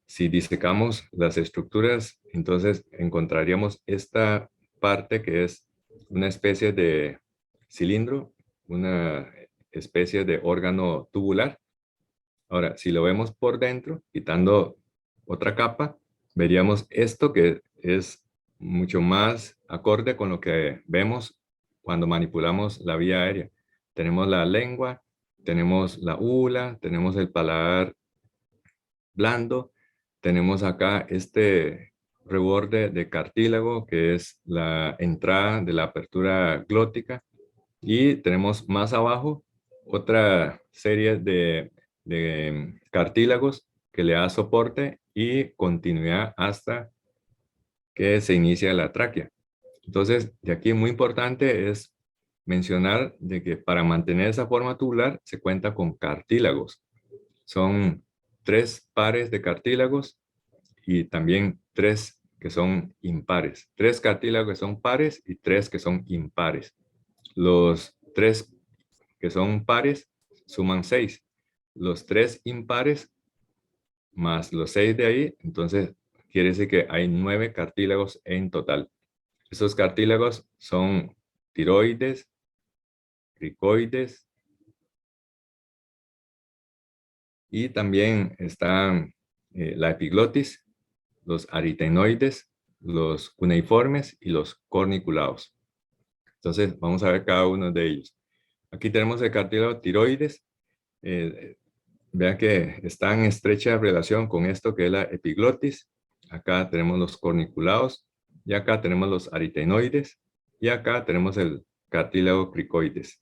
Si disecamos las estructuras, entonces encontraríamos esta parte que es una especie de cilindro, una especie de órgano tubular. Ahora, si lo vemos por dentro, quitando otra capa, veríamos esto que es mucho más acorde con lo que vemos cuando manipulamos la vía aérea. Tenemos la lengua, tenemos la úvula, tenemos el paladar blando. Tenemos acá este reborde de cartílago que es la entrada de la apertura glótica y tenemos más abajo otra serie de cartílagos que le da soporte y continuidad hasta que se inicia la tráquea. Entonces, de aquí muy importante es mencionar de que para mantener esa forma tubular se cuenta con cartílagos. Son 3 pares de cartílagos y también 3 que son impares. 3 cartílagos que son pares y 3 que son impares. Los 3 que son pares suman 6. Los 3 impares más los 6 de ahí, entonces quiere decir que hay 9 cartílagos en total. Esos cartílagos son tiroides, cricoides y también están la epiglotis, los aritenoides, los cuneiformes y los corniculados. Entonces, vamos a ver cada uno de ellos. Aquí tenemos el cartílago tiroides. Vean que está en estrecha relación con esto que es la epiglotis. Acá tenemos los corniculados. y acá tenemos los aritenoides, y acá tenemos el cartílago cricoides.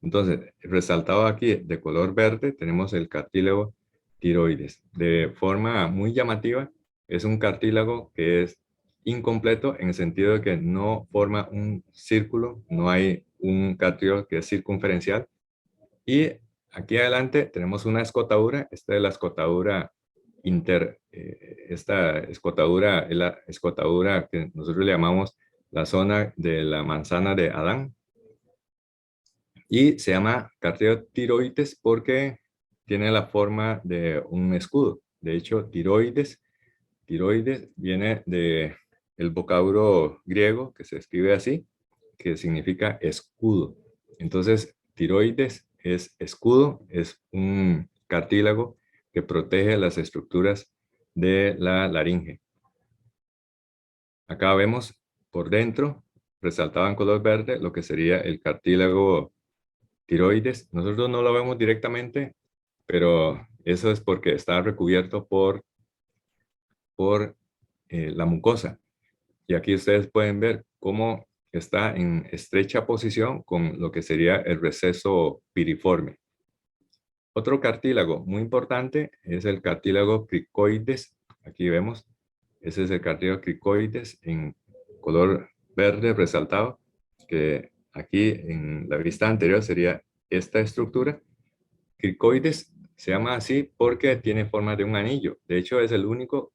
Entonces, resaltado aquí de color verde, tenemos el cartílago tiroides. De forma muy llamativa, es un cartílago que es incompleto en el sentido de que no forma un círculo, no hay un cartílago que es circunferencial. Y aquí adelante tenemos una escotadura, esta es la escotadura esta escotadura es la escotadura que nosotros le llamamos la zona de la manzana de Adán. Y se llama cartílago tiroides porque tiene la forma de un escudo. De hecho, tiroides viene de el vocablo griego que se escribe así, que significa escudo. Entonces, tiroides es escudo, es un cartílago que protege las estructuras de la laringe. Acá vemos por dentro, resaltado en color verde, lo que sería el cartílago tiroides. Nosotros no lo vemos directamente, pero eso es porque está recubierto por la mucosa. Y aquí ustedes pueden ver cómo está en estrecha posición con lo que sería el receso piriforme. Otro cartílago muy importante es el cartílago cricoides. Aquí vemos, ese es el cartílago cricoides en color verde resaltado, que aquí en la vista anterior sería esta estructura. Cricoides se llama así porque tiene forma de un anillo. De hecho, es el único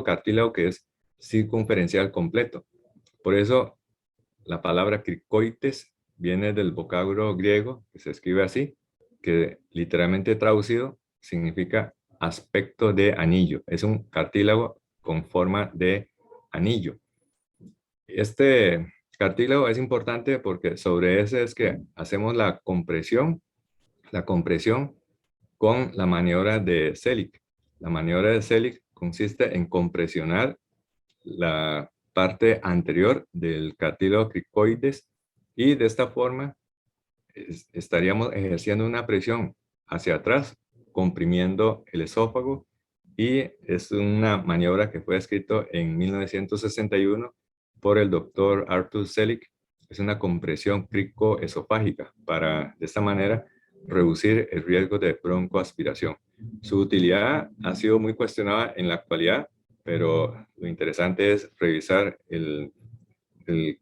cartílago que es circunferencial completo. Por eso, la palabra cricoides viene del vocablo griego, que se escribe así, que literalmente traducido significa aspecto de anillo. Es un cartílago con forma de anillo. Este cartílago es importante porque sobre ese es que hacemos la compresión con la maniobra de Selig. La maniobra de Selig consiste en compresionar la parte anterior del cartílago cricoides y de esta forma estaríamos ejerciendo una presión hacia atrás, comprimiendo el esófago, y es una maniobra que fue escrito en 1961 por el doctor Arthur Selig. Es una compresión cricoesofágica para, de esta manera, reducir el riesgo de broncoaspiración. Su utilidad ha sido muy cuestionada en la actualidad, pero lo interesante es revisar el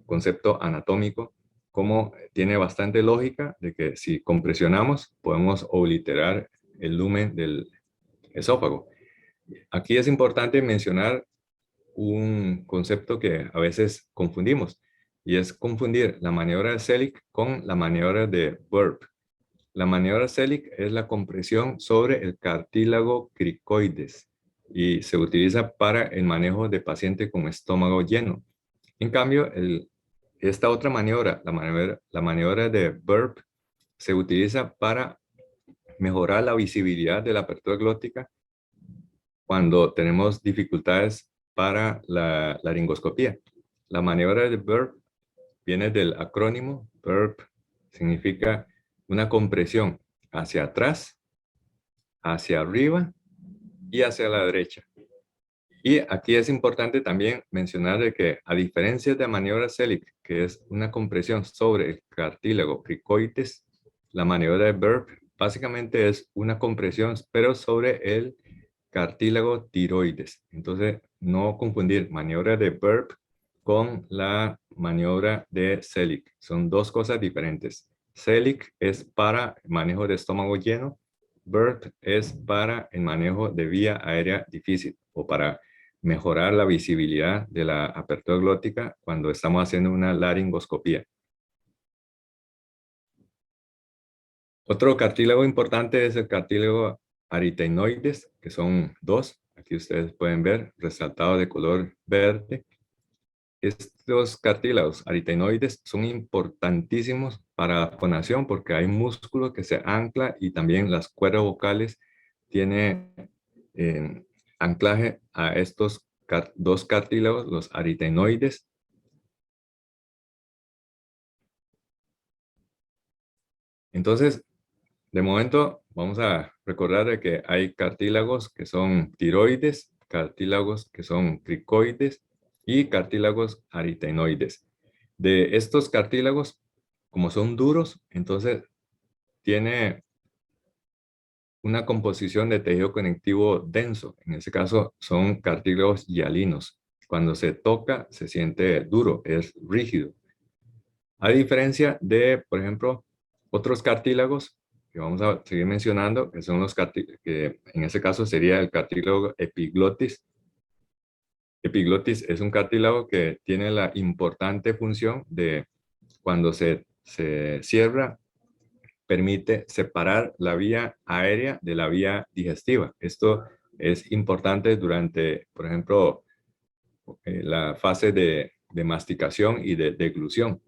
concepto anatómico, como tiene bastante lógica de que si compresionamos podemos obliterar el lumen del esófago. Aquí es importante mencionar un concepto que a veces confundimos, y es confundir la maniobra de Selig con la maniobra de Burp. La maniobra Selig es la compresión sobre el cartílago cricoides y se utiliza para el manejo de pacientes con estómago lleno. En cambio, esta otra maniobra, la maniobra de Burp, se utiliza para mejorar la visibilidad de la apertura glótica cuando tenemos dificultades para la laringoscopía. La maniobra de Burp viene del acrónimo BURP, significa una compresión hacia atrás, hacia arriba y hacia la derecha. Y aquí es importante también mencionar de que, a diferencia de la maniobra Selig, que es una compresión sobre el cartílago cricoides, la maniobra de Burp básicamente es una compresión, pero sobre el cartílago tiroides. Entonces, no confundir maniobra de Burp con la maniobra de Selig. Son dos cosas diferentes. Selig es para manejo de estómago lleno. Burp es para el manejo de vía aérea difícil o para mejorar la visibilidad de la apertura glótica cuando estamos haciendo una laringoscopía. Otro cartílago importante es el cartílago aritenoides, que son dos. Aquí ustedes pueden ver, resaltado de color verde. Estos cartílagos aritenoides son importantísimos para la fonación porque hay músculo que se ancla y también las cuerdas vocales tienen anclaje a estos dos cartílagos, los aritenoides. Entonces, de momento, vamos a recordar de que hay cartílagos que son tiroides, cartílagos que son cricoides y cartílagos aritenoides. De estos cartílagos, como son duros, entonces tiene una composición de tejido conectivo denso. En este caso son cartílagos hialinos. Cuando se toca, se siente duro, es rígido. A diferencia de, por ejemplo, otros cartílagos que vamos a seguir mencionando, que son los cartílagos, que en este caso sería el cartílago epiglotis. Epiglotis es un cartílago que tiene la importante función de cuando se cierra, permite separar la vía aérea de la vía digestiva. Esto es importante durante, por ejemplo, la fase de masticación y de deglución.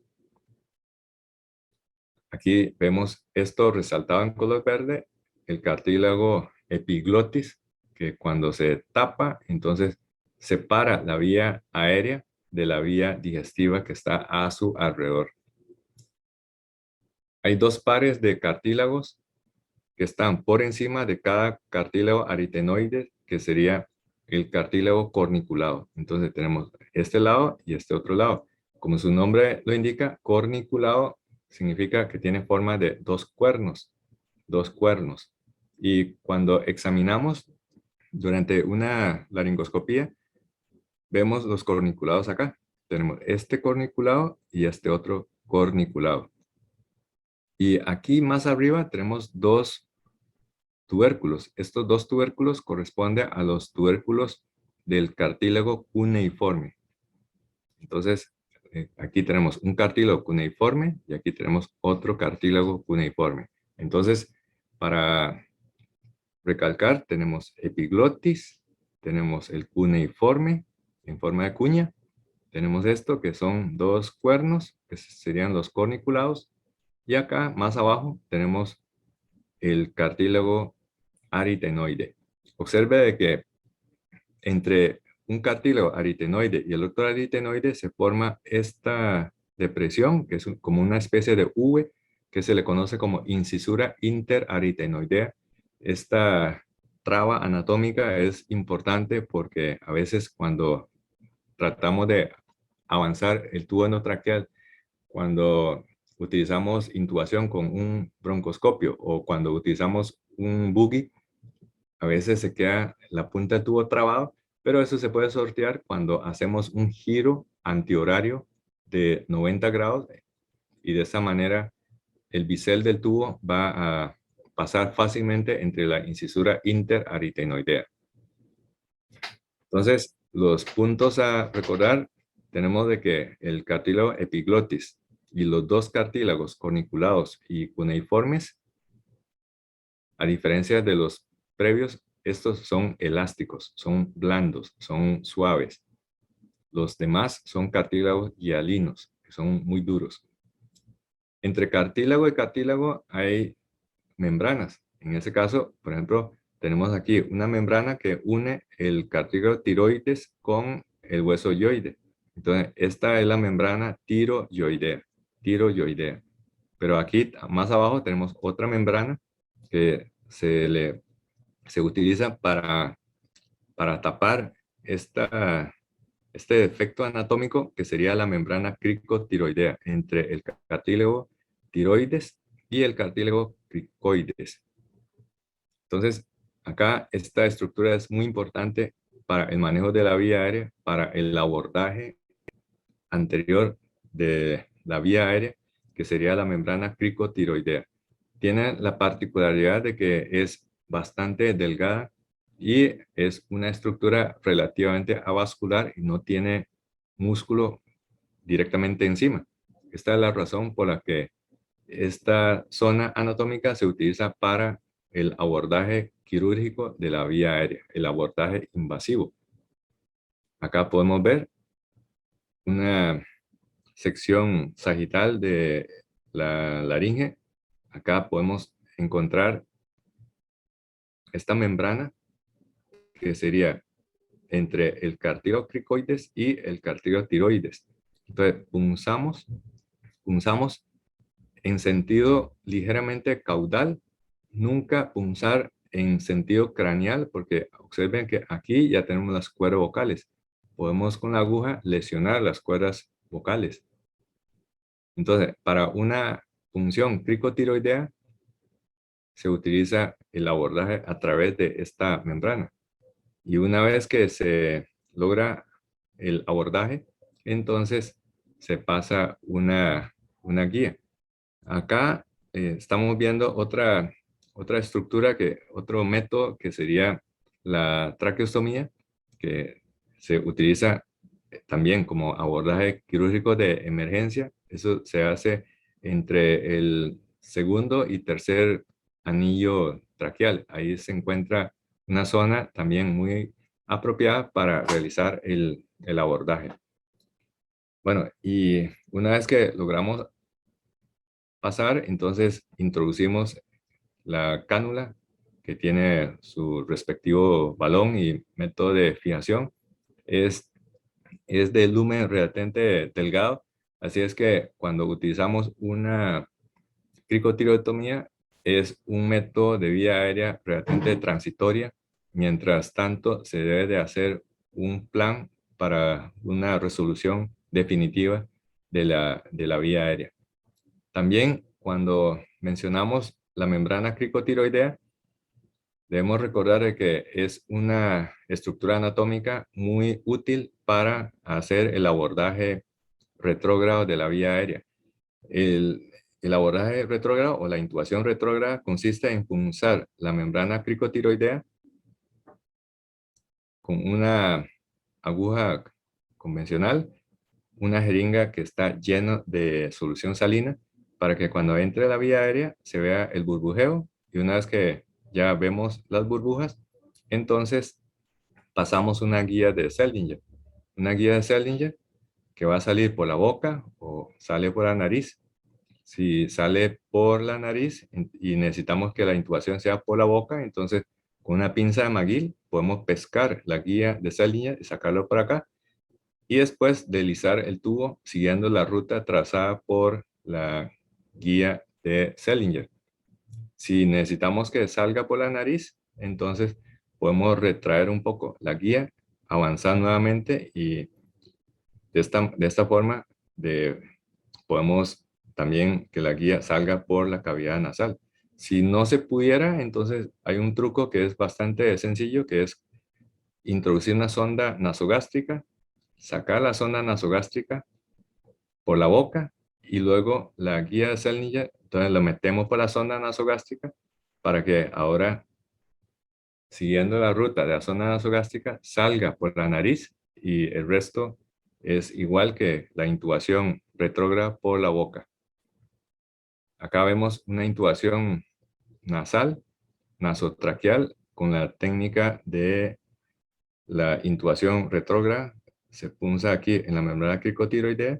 Aquí vemos esto resaltado en color verde, el cartílago epiglotis, que cuando se tapa, entonces separa la vía aérea de la vía digestiva que está a su alrededor. Hay dos pares de cartílagos que están por encima de cada cartílago aritenoide, que sería el cartílago corniculado. Entonces tenemos este lado y este otro lado. Como su nombre lo indica, corniculado significa que tiene forma de dos cuernos, dos cuernos. Y cuando examinamos durante una laringoscopía, vemos los corniculados acá. Tenemos este corniculado y este otro corniculado. Y aquí más arriba tenemos dos tubérculos. Estos dos tubérculos corresponden a los tubérculos del cartílago cuneiforme. Entonces, aquí tenemos un cartílago cuneiforme y aquí tenemos otro cartílago cuneiforme. Entonces, para recalcar, tenemos epiglotis, tenemos el cuneiforme en forma de cuña, tenemos esto que son dos cuernos, que serían los corniculados, y acá más abajo tenemos el cartílago aritenoide. Observe de que entre un cartílago aritenoide y el otro aritenoide se forma esta depresión, que es como una especie de V, que se le conoce como incisura interaritenoidea. Esta traba anatómica es importante porque a veces cuando tratamos de avanzar el tubo endotraqueal, cuando utilizamos intubación con un broncoscopio o cuando utilizamos un buggy, a veces se queda la punta del tubo trabado, pero eso se puede sortear cuando hacemos un giro antihorario de 90 grados y de esa manera el bisel del tubo va a pasar fácilmente entre la incisura interaritenoidea. Entonces, los puntos a recordar, tenemos de que el cartílago epiglotis y los dos cartílagos corniculados y cuneiformes, a diferencia de los previos, estos son elásticos, son blandos, son suaves. Los demás son cartílagos hialinos, que son muy duros. Entre cartílago y cartílago hay membranas. En ese caso, por ejemplo, tenemos aquí una membrana que une el cartílago tiroides con el hueso yoide. Entonces, esta es la membrana tiroyoidea, tiroyoidea. Pero aquí, más abajo, tenemos otra membrana que se utiliza para tapar este defecto anatómico que sería la membrana cricotiroidea entre el cartílago tiroides y el cartílago cricoides. Entonces, acá esta estructura es muy importante para el manejo de la vía aérea, para el abordaje anterior de la vía aérea, que sería la membrana cricotiroidea. Tiene la particularidad de que es bastante delgada y es una estructura relativamente avascular y no tiene músculo directamente encima. Esta es la razón por la que esta zona anatómica se utiliza para el abordaje quirúrgico de la vía aérea, el abordaje invasivo. Acá podemos ver una sección sagital de la laringe. Acá podemos encontrar esta membrana que sería entre el cartílago cricoides y el cartílago tiroides. Entonces, punzamos en sentido ligeramente caudal, nunca punzar en sentido craneal, porque observen que aquí ya tenemos las cuerdas vocales. podemos con la aguja lesionar las cuerdas vocales. Entonces, para una punción cricotiroidea, se utiliza el abordaje a través de esta membrana. Y una vez que se logra el abordaje, entonces se pasa una guía. Acá estamos viendo otra estructura, otro método que sería la traqueostomía, que se utiliza también como abordaje quirúrgico de emergencia. Eso se hace entre el segundo y tercer anillo traqueal. Ahí se encuentra una zona también muy apropiada para realizar el abordaje. Bueno, y una vez que logramos pasar, entonces introducimos la cánula que tiene su respectivo balón y método de fijación. Es, es de lumen relatente delgado, así es que cuando utilizamos una cricotirotomía es un método de vía aérea relatente transitoria. Mientras tanto, se debe de hacer un plan para una resolución definitiva de la vía aérea. También cuando mencionamos la membrana cricotiroidea, debemos recordar de que es una estructura anatómica muy útil para hacer el abordaje retrógrado de la vía aérea. El abordaje retrógrado o la intubación retrógrada consiste en punzar la membrana cricotiroidea con una aguja convencional, una jeringa que está llena de solución salina para que cuando entre la vía aérea se vea el burbujeo, y una vez que ya vemos las burbujas, entonces pasamos una guía de Seldinger. Una guía de Seldinger que va a salir por la boca o sale por la nariz. Si sale por la nariz y necesitamos que la intubación sea por la boca, entonces con una pinza de McGill podemos pescar la guía de Seldinger y sacarlo por acá y después deslizar el tubo siguiendo la ruta trazada por la guía de Seldinger. Si necesitamos que salga por la nariz, entonces podemos retraer un poco la guía, avanzar nuevamente y de esta forma podemos también que la guía salga por la cavidad nasal. Si no se pudiera, entonces hay un truco que es bastante sencillo, que es introducir una sonda nasogástrica, sacar la sonda nasogástrica por la boca y luego la guía de Seldinger, entonces la metemos por la sonda nasogástrica para que ahora, siguiendo la ruta de la sonda nasogástrica, salga por la nariz y el resto es igual que la intubación retrógrada por la boca. Acá vemos una intubación nasal, nasotraqueal, con la técnica de la intubación retrógrada. Se punza aquí en la membrana cricotiroidea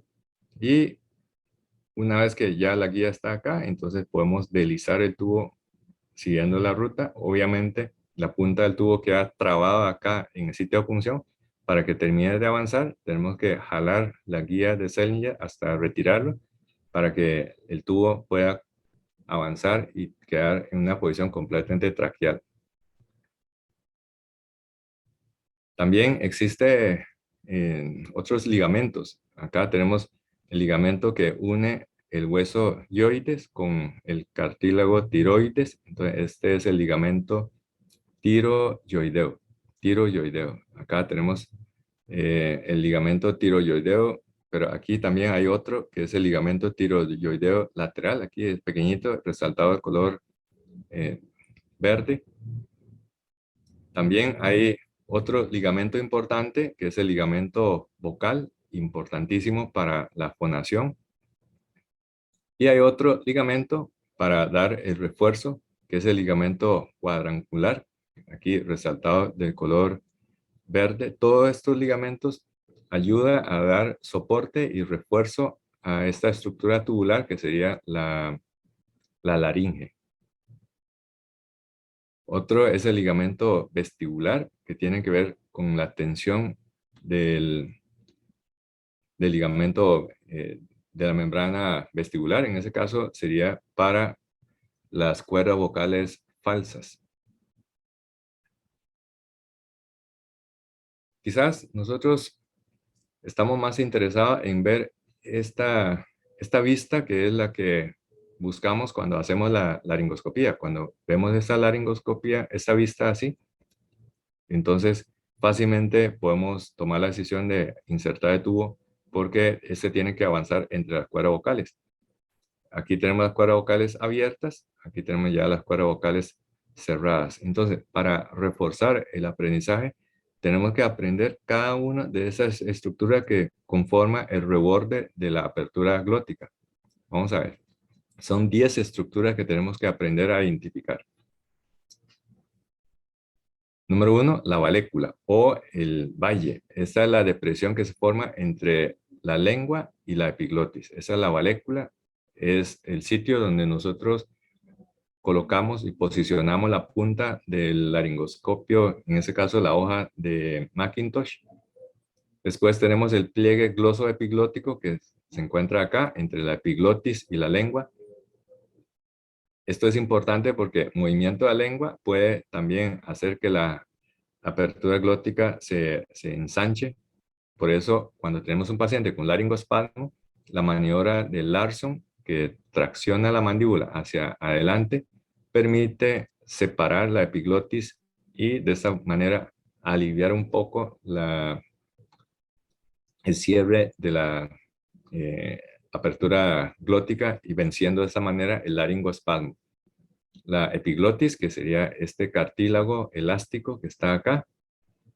y una vez que ya la guía está acá, entonces podemos deslizar el tubo siguiendo la ruta. Obviamente, la punta del tubo queda trabada acá en el sitio de punción. Para que termine de avanzar, tenemos que jalar la guía de Seldinger hasta retirarlo para que el tubo pueda avanzar y quedar en una posición completamente traqueal. También existe otros ligamentos. Acá tenemos el ligamento que une el hueso hyoides con el cartílago tiroides. Entonces, este es el ligamento tiroyoideo. Tiroyoideo. Acá tenemos el ligamento tiroyoideo, pero aquí también hay otro que es el ligamento tiroyoideo lateral. Aquí es pequeñito, resaltado de color verde. También hay otro ligamento importante que es el ligamento vocal, importantísimo para la fonación. Y hay otro ligamento para dar el refuerzo, que es el ligamento cuadrangular, aquí resaltado de color verde. Todos estos ligamentos ayudan a dar soporte y refuerzo a esta estructura tubular que sería la laringe. Otro es el ligamento vestibular, que tiene que ver con la tensión del ligamento de la membrana vestibular. En ese caso sería para las cuerdas vocales falsas. Quizás nosotros estamos más interesados en ver esta vista, que es la que buscamos cuando hacemos la laringoscopía. Cuando vemos esta laringoscopía, esta vista así, entonces fácilmente podemos tomar la decisión de insertar el tubo, porque este tiene que avanzar entre las cuerdas vocales. Aquí tenemos las cuerdas vocales abiertas, aquí tenemos ya las cuerdas vocales cerradas. Entonces, para reforzar el aprendizaje, tenemos que aprender cada una de esas estructuras que conforma el reborde de la apertura glótica. Vamos a ver. Son 10 estructuras que tenemos que aprender a identificar. Número 1, la valécula o el valle. Esta es la depresión que se forma entre la lengua y la epiglotis. Esa es la valécula. Es el sitio donde nosotros colocamos y posicionamos la punta del laringoscopio, en este caso la hoja de Macintosh. Después tenemos el pliegue glosoepiglótico que se encuentra acá entre la epiglotis y la lengua. Esto es importante porque movimiento de la lengua puede también hacer que la apertura glótica se ensanche. Por eso, cuando tenemos un paciente con laringoespasmo, la maniobra de Larson, que tracciona la mandíbula hacia adelante, permite separar la epiglotis y de esta manera aliviar un poco el cierre de la apertura glótica y venciendo de esta manera el laringoespasmo. La epiglotis, que sería este cartílago elástico que está acá.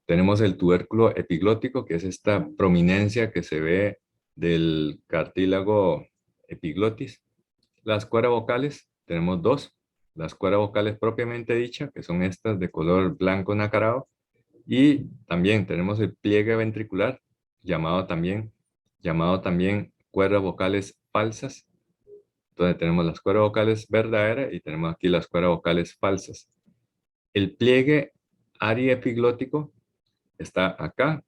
Tenemos el tubérculo epiglótico, que es esta prominencia que se ve del cartílago epiglotis. Las cuerdas vocales, tenemos dos. Las cuerdas vocales propiamente dichas, que son estas de color blanco nacarado. Y también tenemos el pliegue ventricular, llamado también cuerdas vocales falsas. Entonces tenemos las cuerdas vocales verdaderas y tenemos aquí las cuerdas vocales falsas. El pliegue ariepiglótico está acá.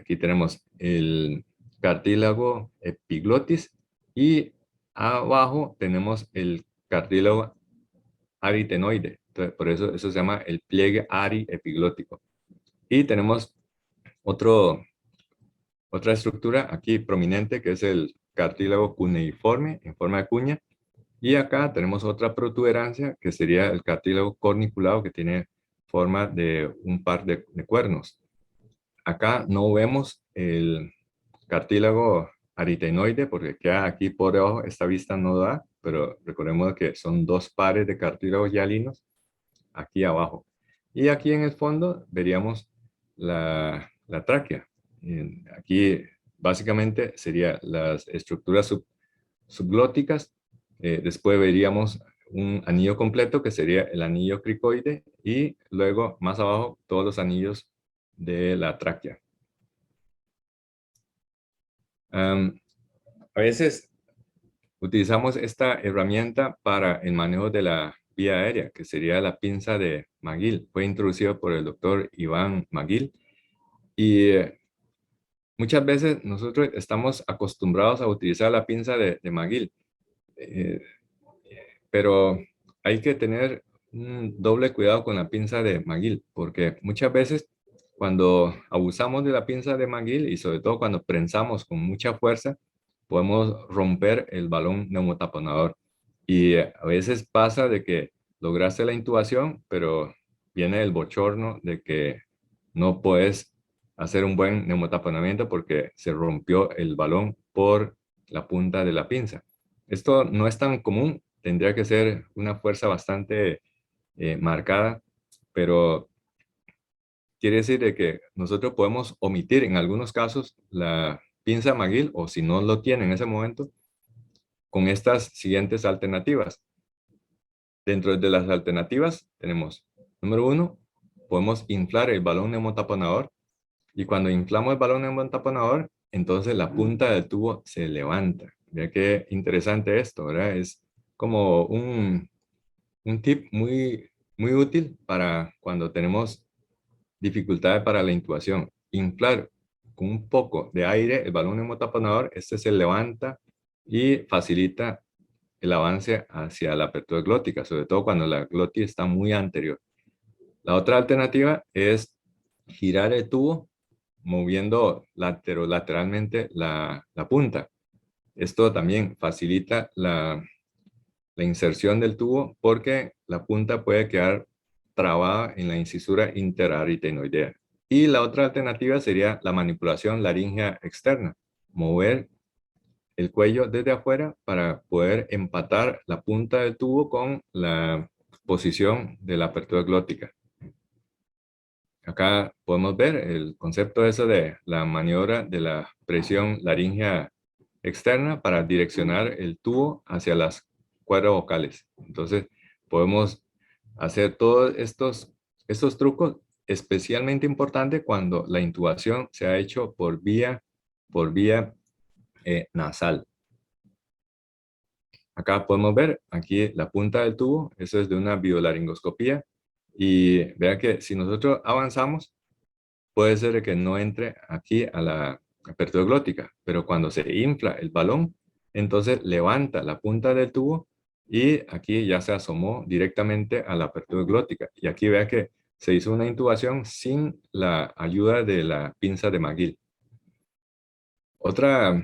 Aquí tenemos el cartílago epiglotis y abajo tenemos el cartílago aritenoide. Entonces, por eso se llama el pliegue ariepiglótico. Y tenemos otra estructura aquí prominente, que es el cartílago cuneiforme en forma de cuña. Y acá tenemos otra protuberancia, que sería el cartílago corniculado, que tiene forma de un par de cuernos. Acá no vemos el cartílago aritenoide porque queda aquí por debajo, esta vista no da, pero recordemos que son dos pares de cartílagos hialinos aquí abajo. Y aquí en el fondo veríamos la tráquea. Aquí básicamente serían las estructuras subglóticas. Después veríamos un anillo completo que sería el anillo cricoide y luego más abajo todos los anillos de la tráquea. A veces utilizamos esta herramienta para el manejo de la vía aérea, que sería la pinza de McGill. Fue introducido por el doctor Iván McGill. Y muchas veces nosotros estamos acostumbrados a utilizar la pinza de McGill. Pero hay que tener un doble cuidado con la pinza de McGill, porque muchas veces cuando abusamos de la pinza de McGill y sobre todo cuando prensamos con mucha fuerza, podemos romper el balón neumotaponador. Y a veces pasa de que lograste la intubación, pero viene el bochorno de que no puedes hacer un buen neumotaponamiento porque se rompió el balón por la punta de la pinza. Esto no es tan común, tendría que ser una fuerza bastante marcada, pero quiere decir de que nosotros podemos omitir en algunos casos la pinza McGill, o si no lo tiene en ese momento, con estas siguientes alternativas. Dentro de las alternativas tenemos, número 1, podemos inflar el balón neumotaponador, y cuando inflamos el balón neumotaponador, entonces la punta del tubo se levanta. Mira qué interesante esto, ¿verdad? Es como un tip muy útil para cuando tenemos dificultades para la intubación. Inflar con un poco de aire el balón neumotaponador, este se levanta y facilita el avance hacia la apertura glótica, sobre todo cuando la glotis está muy anterior. La otra alternativa es girar el tubo moviendo lateralmente la punta. Esto también facilita la inserción del tubo porque la punta puede quedar trabada en la incisura interaritenoidea. Y la otra alternativa sería la manipulación laríngea externa, mover el cuello desde afuera para poder empatar la punta del tubo con la posición de la apertura glótica. Acá podemos ver el concepto ese de la maniobra de la presión laríngea externa para direccionar el tubo hacia las cuerdas vocales. Entonces, podemos hacer todos estos trucos, especialmente importante cuando la intubación se ha hecho por vía nasal. Acá podemos ver aquí la punta del tubo, eso es de una biolaringoscopía. Y vea que si nosotros avanzamos, puede ser que no entre aquí a la apertura glótica, pero cuando se infla el balón, entonces levanta la punta del tubo y aquí ya se asomó directamente a la apertura glótica. Y aquí vea que se hizo una intubación sin la ayuda de la pinza de McGill. Otra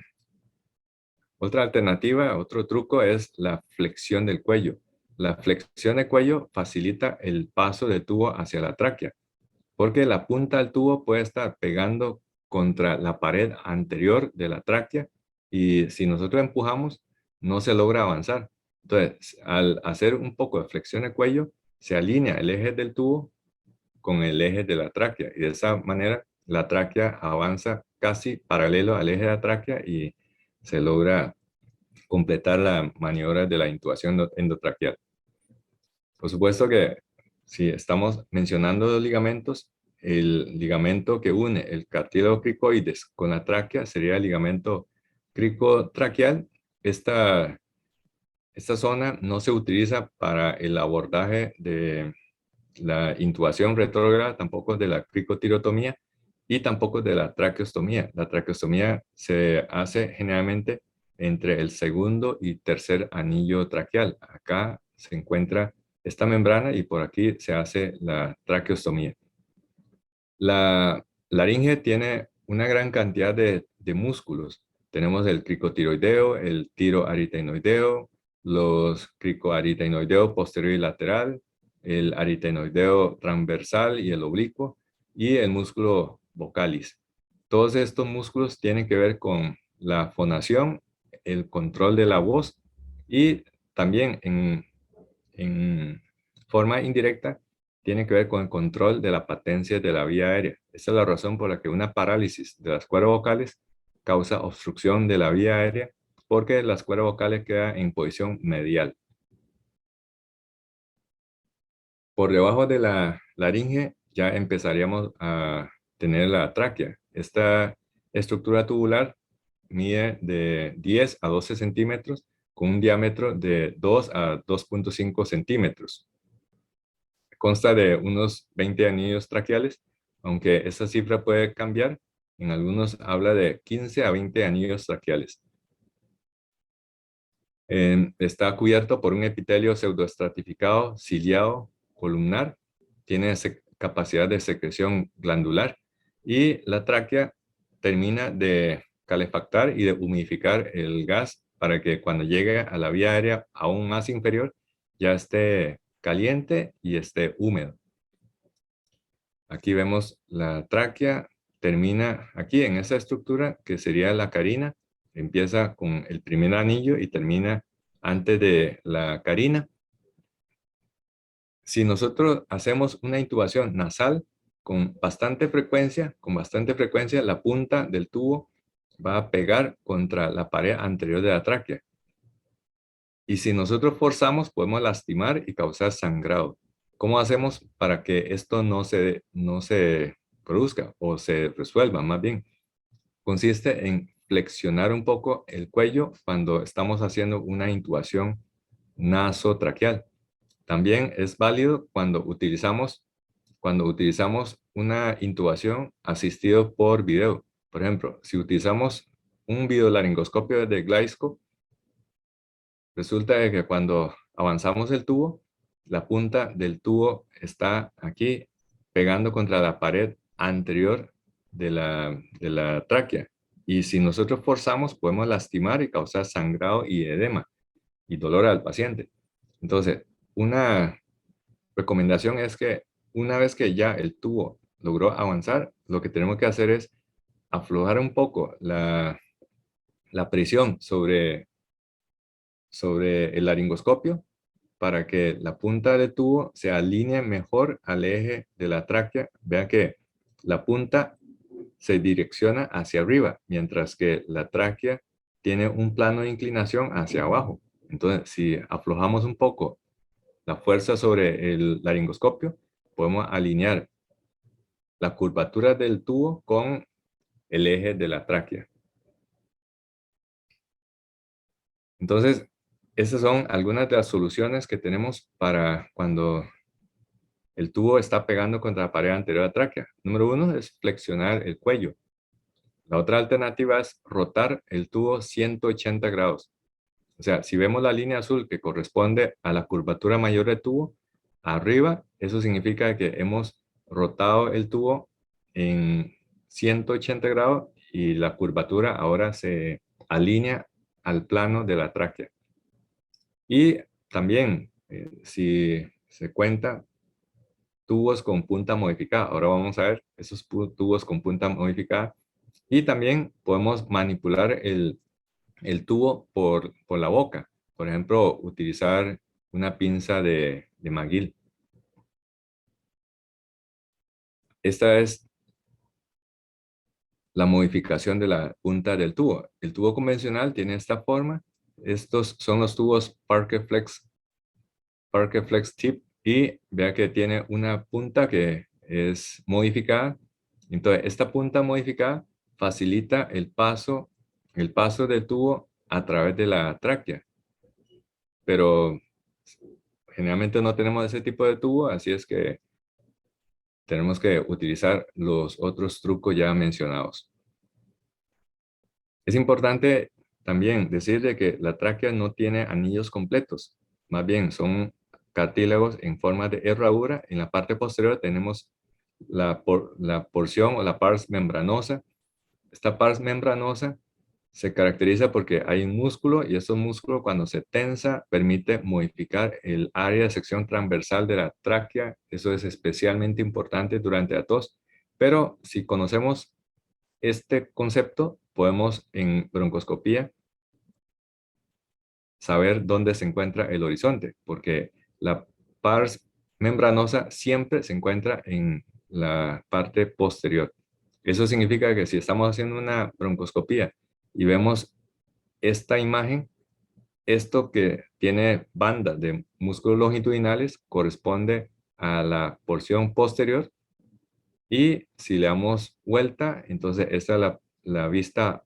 alternativa, otro truco es la flexión del cuello. La flexión del cuello facilita el paso del tubo hacia la tráquea, porque la punta del tubo puede estar pegando contra la pared anterior de la tráquea y si nosotros empujamos, no se logra avanzar. Entonces, al hacer un poco de flexión de cuello, se alinea el eje del tubo con el eje de la tráquea y de esa manera la tráquea avanza casi paralelo al eje de la tráquea y se logra completar la maniobra de la intubación endotraqueal. Por supuesto que si estamos mencionando los ligamentos, el ligamento que une el cartílago cricoides con la tráquea sería el ligamento cricotraqueal. Esta zona no se utiliza para el abordaje de la intubación retrógrada, tampoco de la cricotirotomía y tampoco de la traqueostomía. La traqueostomía se hace generalmente entre el segundo y tercer anillo traqueal. Acá se encuentra esta membrana y por aquí se hace la traqueostomía. La laringe tiene una gran cantidad de músculos. Tenemos el cricotiroideo, el tiroaritenoideo, los cricoaritenoideo posterior y lateral, el aritenoideo transversal y el oblicuo, y el músculo vocalis. Todos estos músculos tienen que ver con la fonación, el control de la voz y también en forma indirecta tiene que ver con el control de la patencia de la vía aérea. Esa es la razón por la que una parálisis de las cuerdas vocales causa obstrucción de la vía aérea porque las cuerdas vocales quedan en posición medial. Por debajo de la laringe ya empezaríamos a tener la tráquea. Esta estructura tubular mide de 10 a 12 centímetros con un diámetro de 2 a 2.5 centímetros. Consta de unos 20 anillos traqueales, aunque esa cifra puede cambiar. En algunos habla de 15 a 20 anillos traqueales. Está cubierto por un epitelio pseudoestratificado, ciliado, columnar. Tiene capacidad de secreción glandular. Y la tráquea termina de calefactar y de humidificar el gas para que cuando llegue a la vía aérea aún más inferior ya esté caliente y esté húmedo. Aquí vemos la tráquea, termina aquí en esa estructura que sería la carina. Empieza con el primer anillo y termina antes de la carina. Si nosotros hacemos una intubación nasal con bastante frecuencia, la punta del tubo va a pegar contra la pared anterior de la tráquea. Y si nosotros forzamos, podemos lastimar y causar sangrado. ¿Cómo hacemos para que esto no se produzca o se resuelva más bien? Consiste en flexionar un poco el cuello cuando estamos haciendo una intubación nasotraqueal. También es válido cuando utilizamos una intubación asistido por video. Por ejemplo, si utilizamos un videolaringoscopio de Gleitskop, resulta de que cuando avanzamos el tubo, la punta del tubo está aquí pegando contra la pared anterior de la tráquea. Y si nosotros forzamos, podemos lastimar y causar sangrado y edema y dolor al paciente. Entonces, una recomendación es que una vez que ya el tubo logró avanzar, lo que tenemos que hacer es aflojar un poco la presión sobre el laringoscopio para que la punta del tubo se alinee mejor al eje de la tráquea. Vean que la punta se direcciona hacia arriba, mientras que la tráquea tiene un plano de inclinación hacia abajo. Entonces, si aflojamos un poco la fuerza sobre el laringoscopio, podemos alinear la curvatura del tubo con el eje de la tráquea. Entonces, esas son algunas de las soluciones que tenemos para cuando el tubo está pegando contra la pared anterior de la tráquea. Número uno es flexionar el cuello. La otra alternativa es rotar el tubo 180 grados. O sea, si vemos la línea azul que corresponde a la curvatura mayor del tubo, arriba, eso significa que hemos rotado el tubo en 180 grados y la curvatura ahora se alinea al plano de la tráquea. Y también, si se cuenta, tubos con punta modificada. Ahora vamos a ver esos tubos con punta modificada. Y también podemos manipular el tubo por la boca. Por ejemplo, utilizar una pinza de McGill. Esta es la modificación de la punta del tubo. El tubo convencional tiene esta forma. Estos son los tubos Parker Flex Tip, y vea que tiene una punta que es modificada. Entonces, esta punta modificada facilita el paso del tubo a través de la tráquea. Pero generalmente no tenemos ese tipo de tubo, así es que tenemos que utilizar los otros trucos ya mencionados. Es importante también decir de que la tráquea no tiene anillos completos, más bien son cartílagos en forma de herradura. En la parte posterior tenemos la porción o la pars membranosa. Esta pars membranosa se caracteriza porque hay un músculo, y ese músculo, cuando se tensa, permite modificar el área de sección transversal de la tráquea. Eso es especialmente importante durante la tos. Pero si conocemos este concepto, podemos en broncoscopía saber dónde se encuentra el horizonte, porque la pars membranosa siempre se encuentra en la parte posterior. Eso significa que si estamos haciendo una broncoscopía y vemos esta imagen, esto que tiene bandas de músculos longitudinales corresponde a la porción posterior, y si le damos vuelta, entonces esta es la vista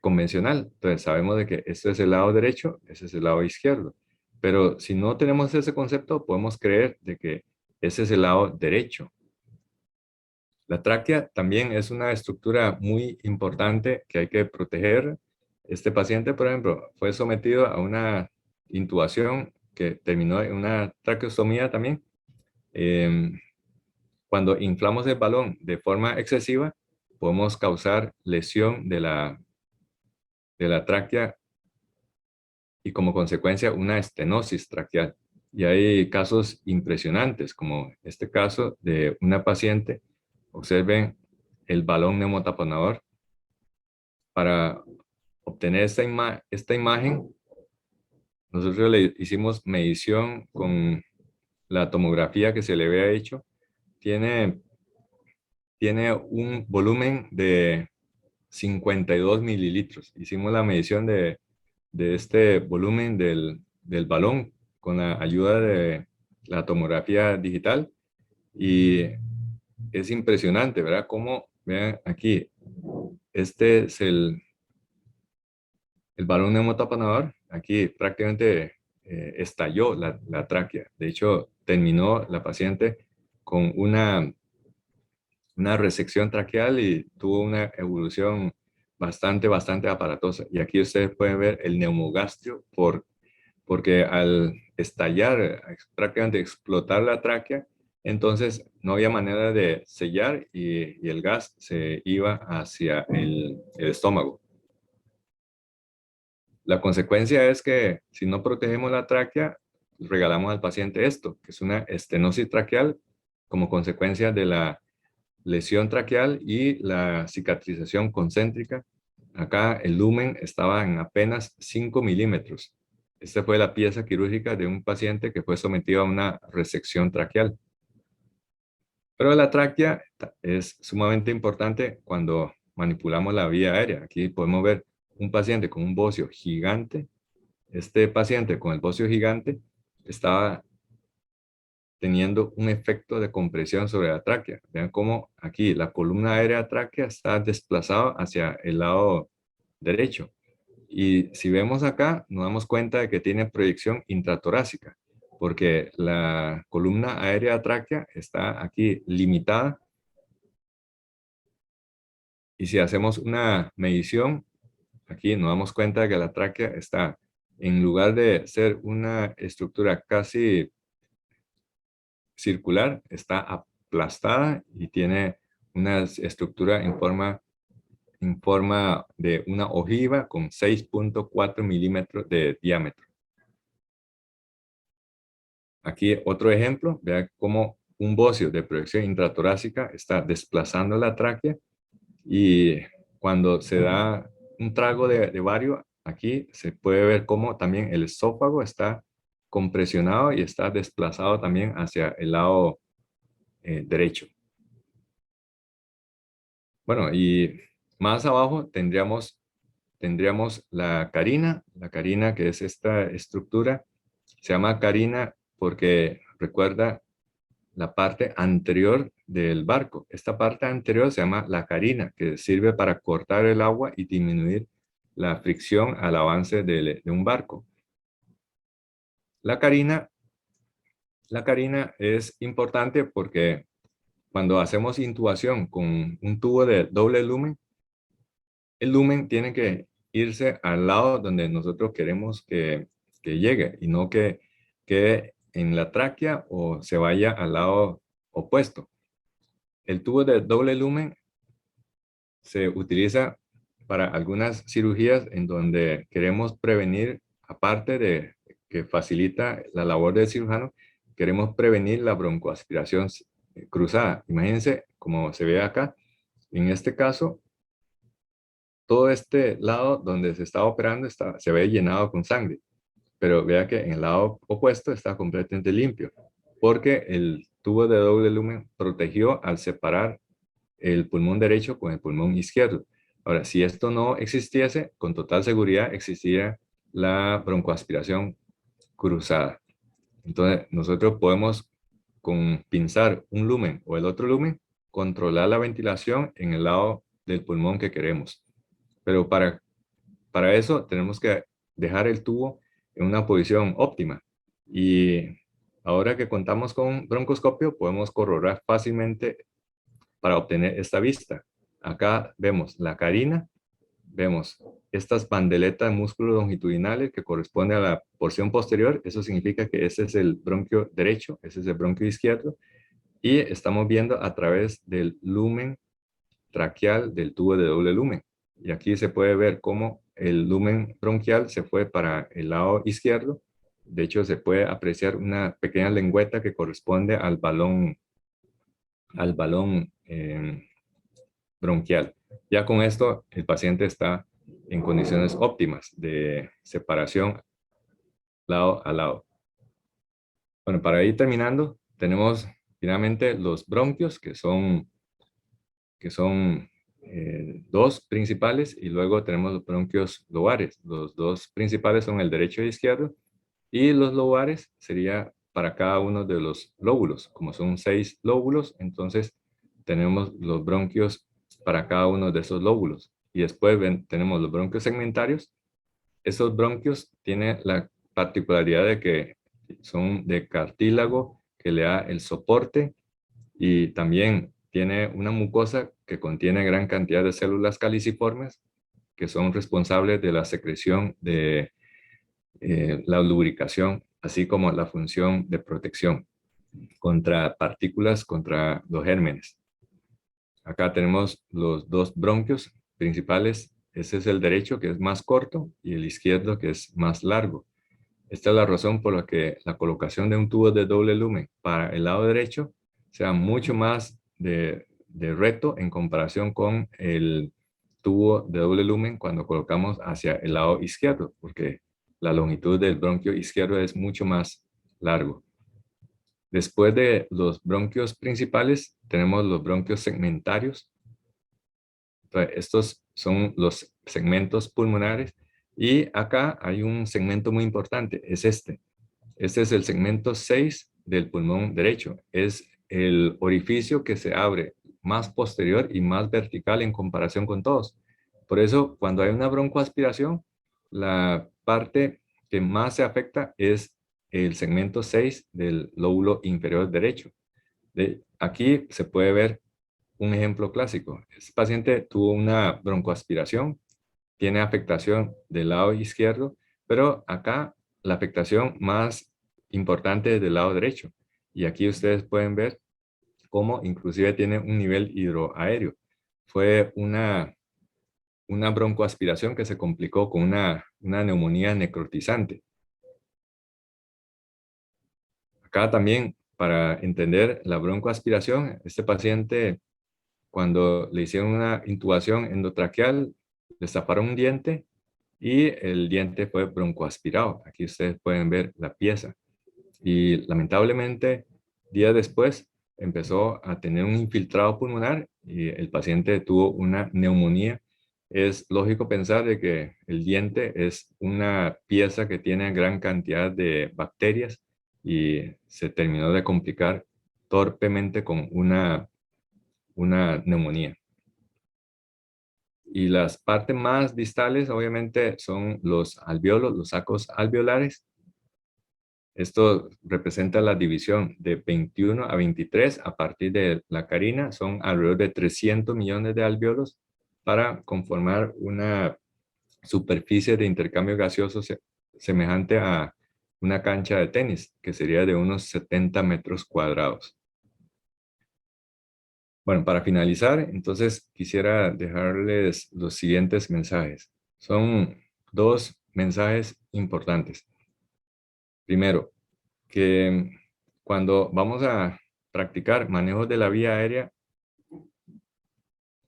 convencional. Entonces sabemos de que este es el lado derecho, ese es el lado izquierdo. Pero si no tenemos ese concepto, podemos creer de que ese es el lado derecho. La tráquea también es una estructura muy importante que hay que proteger. Este paciente, por ejemplo, fue sometido a una intubación que terminó en una traqueostomía también. Cuando inflamos el balón de forma excesiva, podemos causar lesión de la tráquea y como consecuencia una estenosis traqueal. Y hay casos impresionantes, como este caso de una paciente. Observen el balón neumotaponador. Para obtener esta imagen, nosotros le hicimos medición con la tomografía que se le había hecho. Tiene un volumen de 52 mililitros. Hicimos la medición de este volumen del balón con la ayuda de la tomografía digital, y es impresionante, ¿verdad? Como, vean aquí, este es el balón neumotaponador. Aquí prácticamente estalló la tráquea. De hecho, terminó la paciente con una resección traqueal y tuvo una evolución bastante aparatosa. Y aquí ustedes pueden ver el neumogastrio porque al estallar, prácticamente explotar la tráquea, entonces no había manera de sellar y el gas se iba hacia el estómago. La consecuencia es que si no protegemos la tráquea, regalamos al paciente esto, que es una estenosis traqueal como consecuencia de la lesión traqueal y la cicatrización concéntrica. Acá el lumen estaba en apenas 5 milímetros. Esta fue la pieza quirúrgica de un paciente que fue sometido a una resección traqueal. Pero la tráquea es sumamente importante cuando manipulamos la vía aérea. Aquí podemos ver un paciente con un bocio gigante. Este paciente con el bocio gigante estaba teniendo un efecto de compresión sobre la tráquea. Vean cómo aquí la columna aérea tráquea está desplazada hacia el lado derecho. Y si vemos acá, nos damos cuenta de que tiene proyección intratorácica, porque la columna aérea tráquea está aquí limitada. Y si hacemos una medición, aquí nos damos cuenta de que la tráquea está, en lugar de ser una estructura casi circular, está aplastada y tiene una estructura en forma de una ojiva con 6.4 milímetros de diámetro. Aquí otro ejemplo, vea cómo un bocio de proyección intratorácica está desplazando la tráquea y cuando se da un trago de bario, aquí se puede ver cómo también el esófago está compresionado y está desplazado también hacia el lado derecho. Bueno, y más abajo tendríamos la carina que es esta estructura, se llama carina porque recuerda la parte anterior del barco. Esta parte anterior se llama la carina, que sirve para cortar el agua y disminuir la fricción al avance de un barco. La carina, la carina es importante porque cuando hacemos intubación con un tubo de doble lumen, el lumen tiene que irse al lado donde nosotros queremos que llegue y no que quede en la tráquea o se vaya al lado opuesto. El tubo de doble lumen se utiliza para algunas cirugías en donde queremos prevenir, aparte de que facilita la labor del cirujano, queremos prevenir la broncoaspiración cruzada. Imagínense como se ve acá, en este caso, todo este lado donde se está operando se ve llenado con sangre, pero vea que en el lado opuesto está completamente limpio, porque el tubo de doble lumen protegió al separar el pulmón derecho con el pulmón izquierdo. Ahora, si esto no existiese, con total seguridad existiría la broncoaspiración cruzada. Entonces, nosotros podemos, con pinzar un lumen o el otro lumen, controlar la ventilación en el lado del pulmón que queremos. Pero para eso tenemos que dejar el tubo en una posición óptima. Y ahora que contamos con broncoscopio, podemos corroborar fácilmente para obtener esta vista. Acá vemos la carina, vemos estas bandeletas de músculos longitudinales que corresponden a la porción posterior. Eso significa que ese es el bronquio derecho, ese es el bronquio izquierdo. Y estamos viendo a través del lumen traqueal del tubo de doble lumen. Y aquí se puede ver cómo el lumen bronquial se fue para el lado izquierdo. De hecho, se puede apreciar una pequeña lengüeta que corresponde al balón bronquial. Ya con esto, el paciente está en condiciones óptimas de separación lado a lado. Bueno, para ir terminando, tenemos finalmente los bronquios, que son dos principales, y luego tenemos los bronquios lobares. Los dos principales son el derecho y izquierdo, y los lobares sería para cada uno de los lóbulos. Como son 6 lóbulos, entonces tenemos los bronquios para cada uno de esos lóbulos. Y después tenemos los bronquios segmentarios. Esos bronquios tienen la particularidad de que son de cartílago que le da el soporte, y también tiene una mucosa que contiene gran cantidad de células caliciformes que son responsables de la secreción de la lubricación, así como la función de protección. contra partículas, contra los gérmenes. Acá tenemos los dos bronquios principales. Ese es el derecho, que es más corto, y el izquierdo, que es más largo. Esta es la razón por la que la colocación de un tubo de doble lumen para el lado derecho sea mucho más de reto en comparación con el tubo de doble lumen cuando colocamos hacia el lado izquierdo, porque la longitud del bronquio izquierdo es mucho más largo. Después de los bronquios principales, tenemos los bronquios segmentarios. Entonces, estos son los segmentos pulmonares. Y acá hay un segmento muy importante, es este. Este es el segmento 6 del pulmón derecho. Es el orificio que se abre más posterior y más vertical en comparación con todos. Por eso, cuando hay una broncoaspiración, la parte que más se afecta es el segmento 6 del lóbulo inferior derecho. Aquí se puede ver un ejemplo clásico. Este paciente tuvo una broncoaspiración, tiene afectación del lado izquierdo, pero acá la afectación más importante es del lado derecho. Y aquí ustedes pueden ver cómo inclusive tiene un nivel hidroaéreo. Fue una broncoaspiración que se complicó con una neumonía necrotizante. Acá también, para entender la broncoaspiración, este paciente, cuando le hicieron una intubación endotraqueal, le taparon un diente y el diente fue broncoaspirado. Aquí ustedes pueden ver la pieza. Y lamentablemente, días después, empezó a tener un infiltrado pulmonar y el paciente tuvo una neumonía. Es lógico pensar de que el diente es una pieza que tiene gran cantidad de bacterias y se terminó de complicar torpemente con una neumonía. Y las partes más distales, obviamente, son los alvéolos, los sacos alveolares. Esto representa la división de 21 a 23 a partir de la carina. Son alrededor de 300 millones de alvéolos para conformar una superficie de intercambio gaseoso semejante a una cancha de tenis, que sería de unos 70 metros cuadrados. Bueno, para finalizar, entonces quisiera dejarles los siguientes mensajes. Son dos mensajes importantes. Primero, que cuando vamos a practicar manejo de la vía aérea,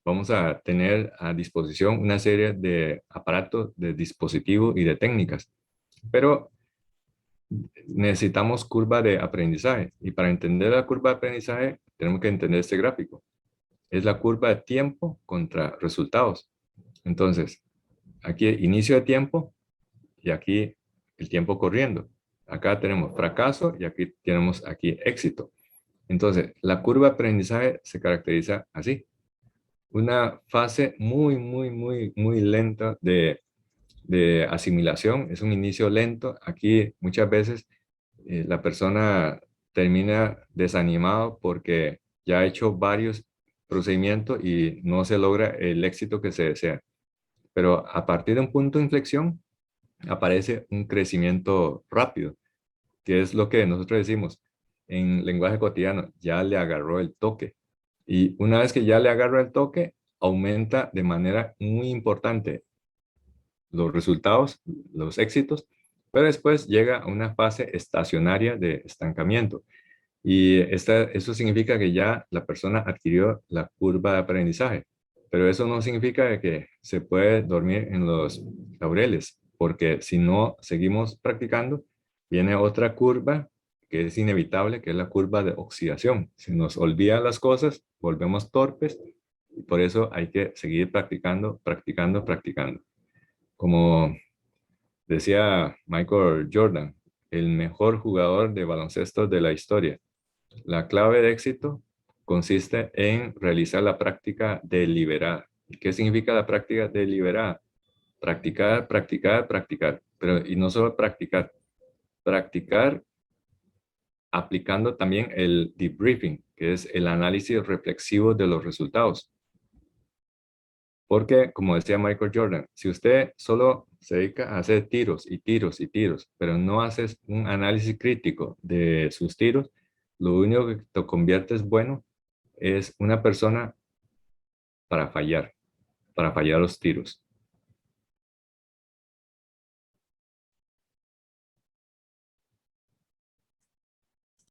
vamos a tener a disposición una serie de aparatos, de dispositivos y de técnicas. Pero necesitamos curva de aprendizaje. Y para entender la curva de aprendizaje, tenemos que entender este gráfico. Es la curva de tiempo contra resultados. Entonces, aquí inicio de tiempo y aquí el tiempo corriendo. Acá tenemos fracaso y aquí tenemos éxito. Entonces, la curva de aprendizaje se caracteriza así. Una fase muy lenta de asimilación. Es un inicio lento. Aquí muchas veces la persona termina desanimado porque ya ha hecho varios procedimientos y no se logra el éxito que se desea. Pero a partir de un punto de inflexión aparece un crecimiento rápido, que es lo que nosotros decimos en lenguaje cotidiano, ya le agarró el toque. Y una vez que ya le agarró el toque, aumenta de manera muy importante los resultados, los éxitos, pero después llega a una fase estacionaria de estancamiento. Y eso significa que ya la persona adquirió la curva de aprendizaje, pero eso no significa que se puede dormir en los laureles, porque si no seguimos practicando, viene otra curva que es inevitable, que es la curva de oxidación. Si nos olvidan las cosas, volvemos torpes, y por eso hay que seguir practicando, practicando, practicando. Como decía Michael Jordan, el mejor jugador de baloncesto de la historia. La clave de éxito consiste en realizar la práctica deliberada. ¿Y qué significa la práctica deliberada? Practicar, practicar, practicar. Pero, y no solo practicar, practicar aplicando también el debriefing, que es el análisis reflexivo de los resultados. Porque, como decía Michael Jordan, si usted solo se dedica a hacer tiros y tiros y tiros, pero no hace un análisis crítico de sus tiros, Lo único que te conviertes bueno es una persona para fallar los tiros.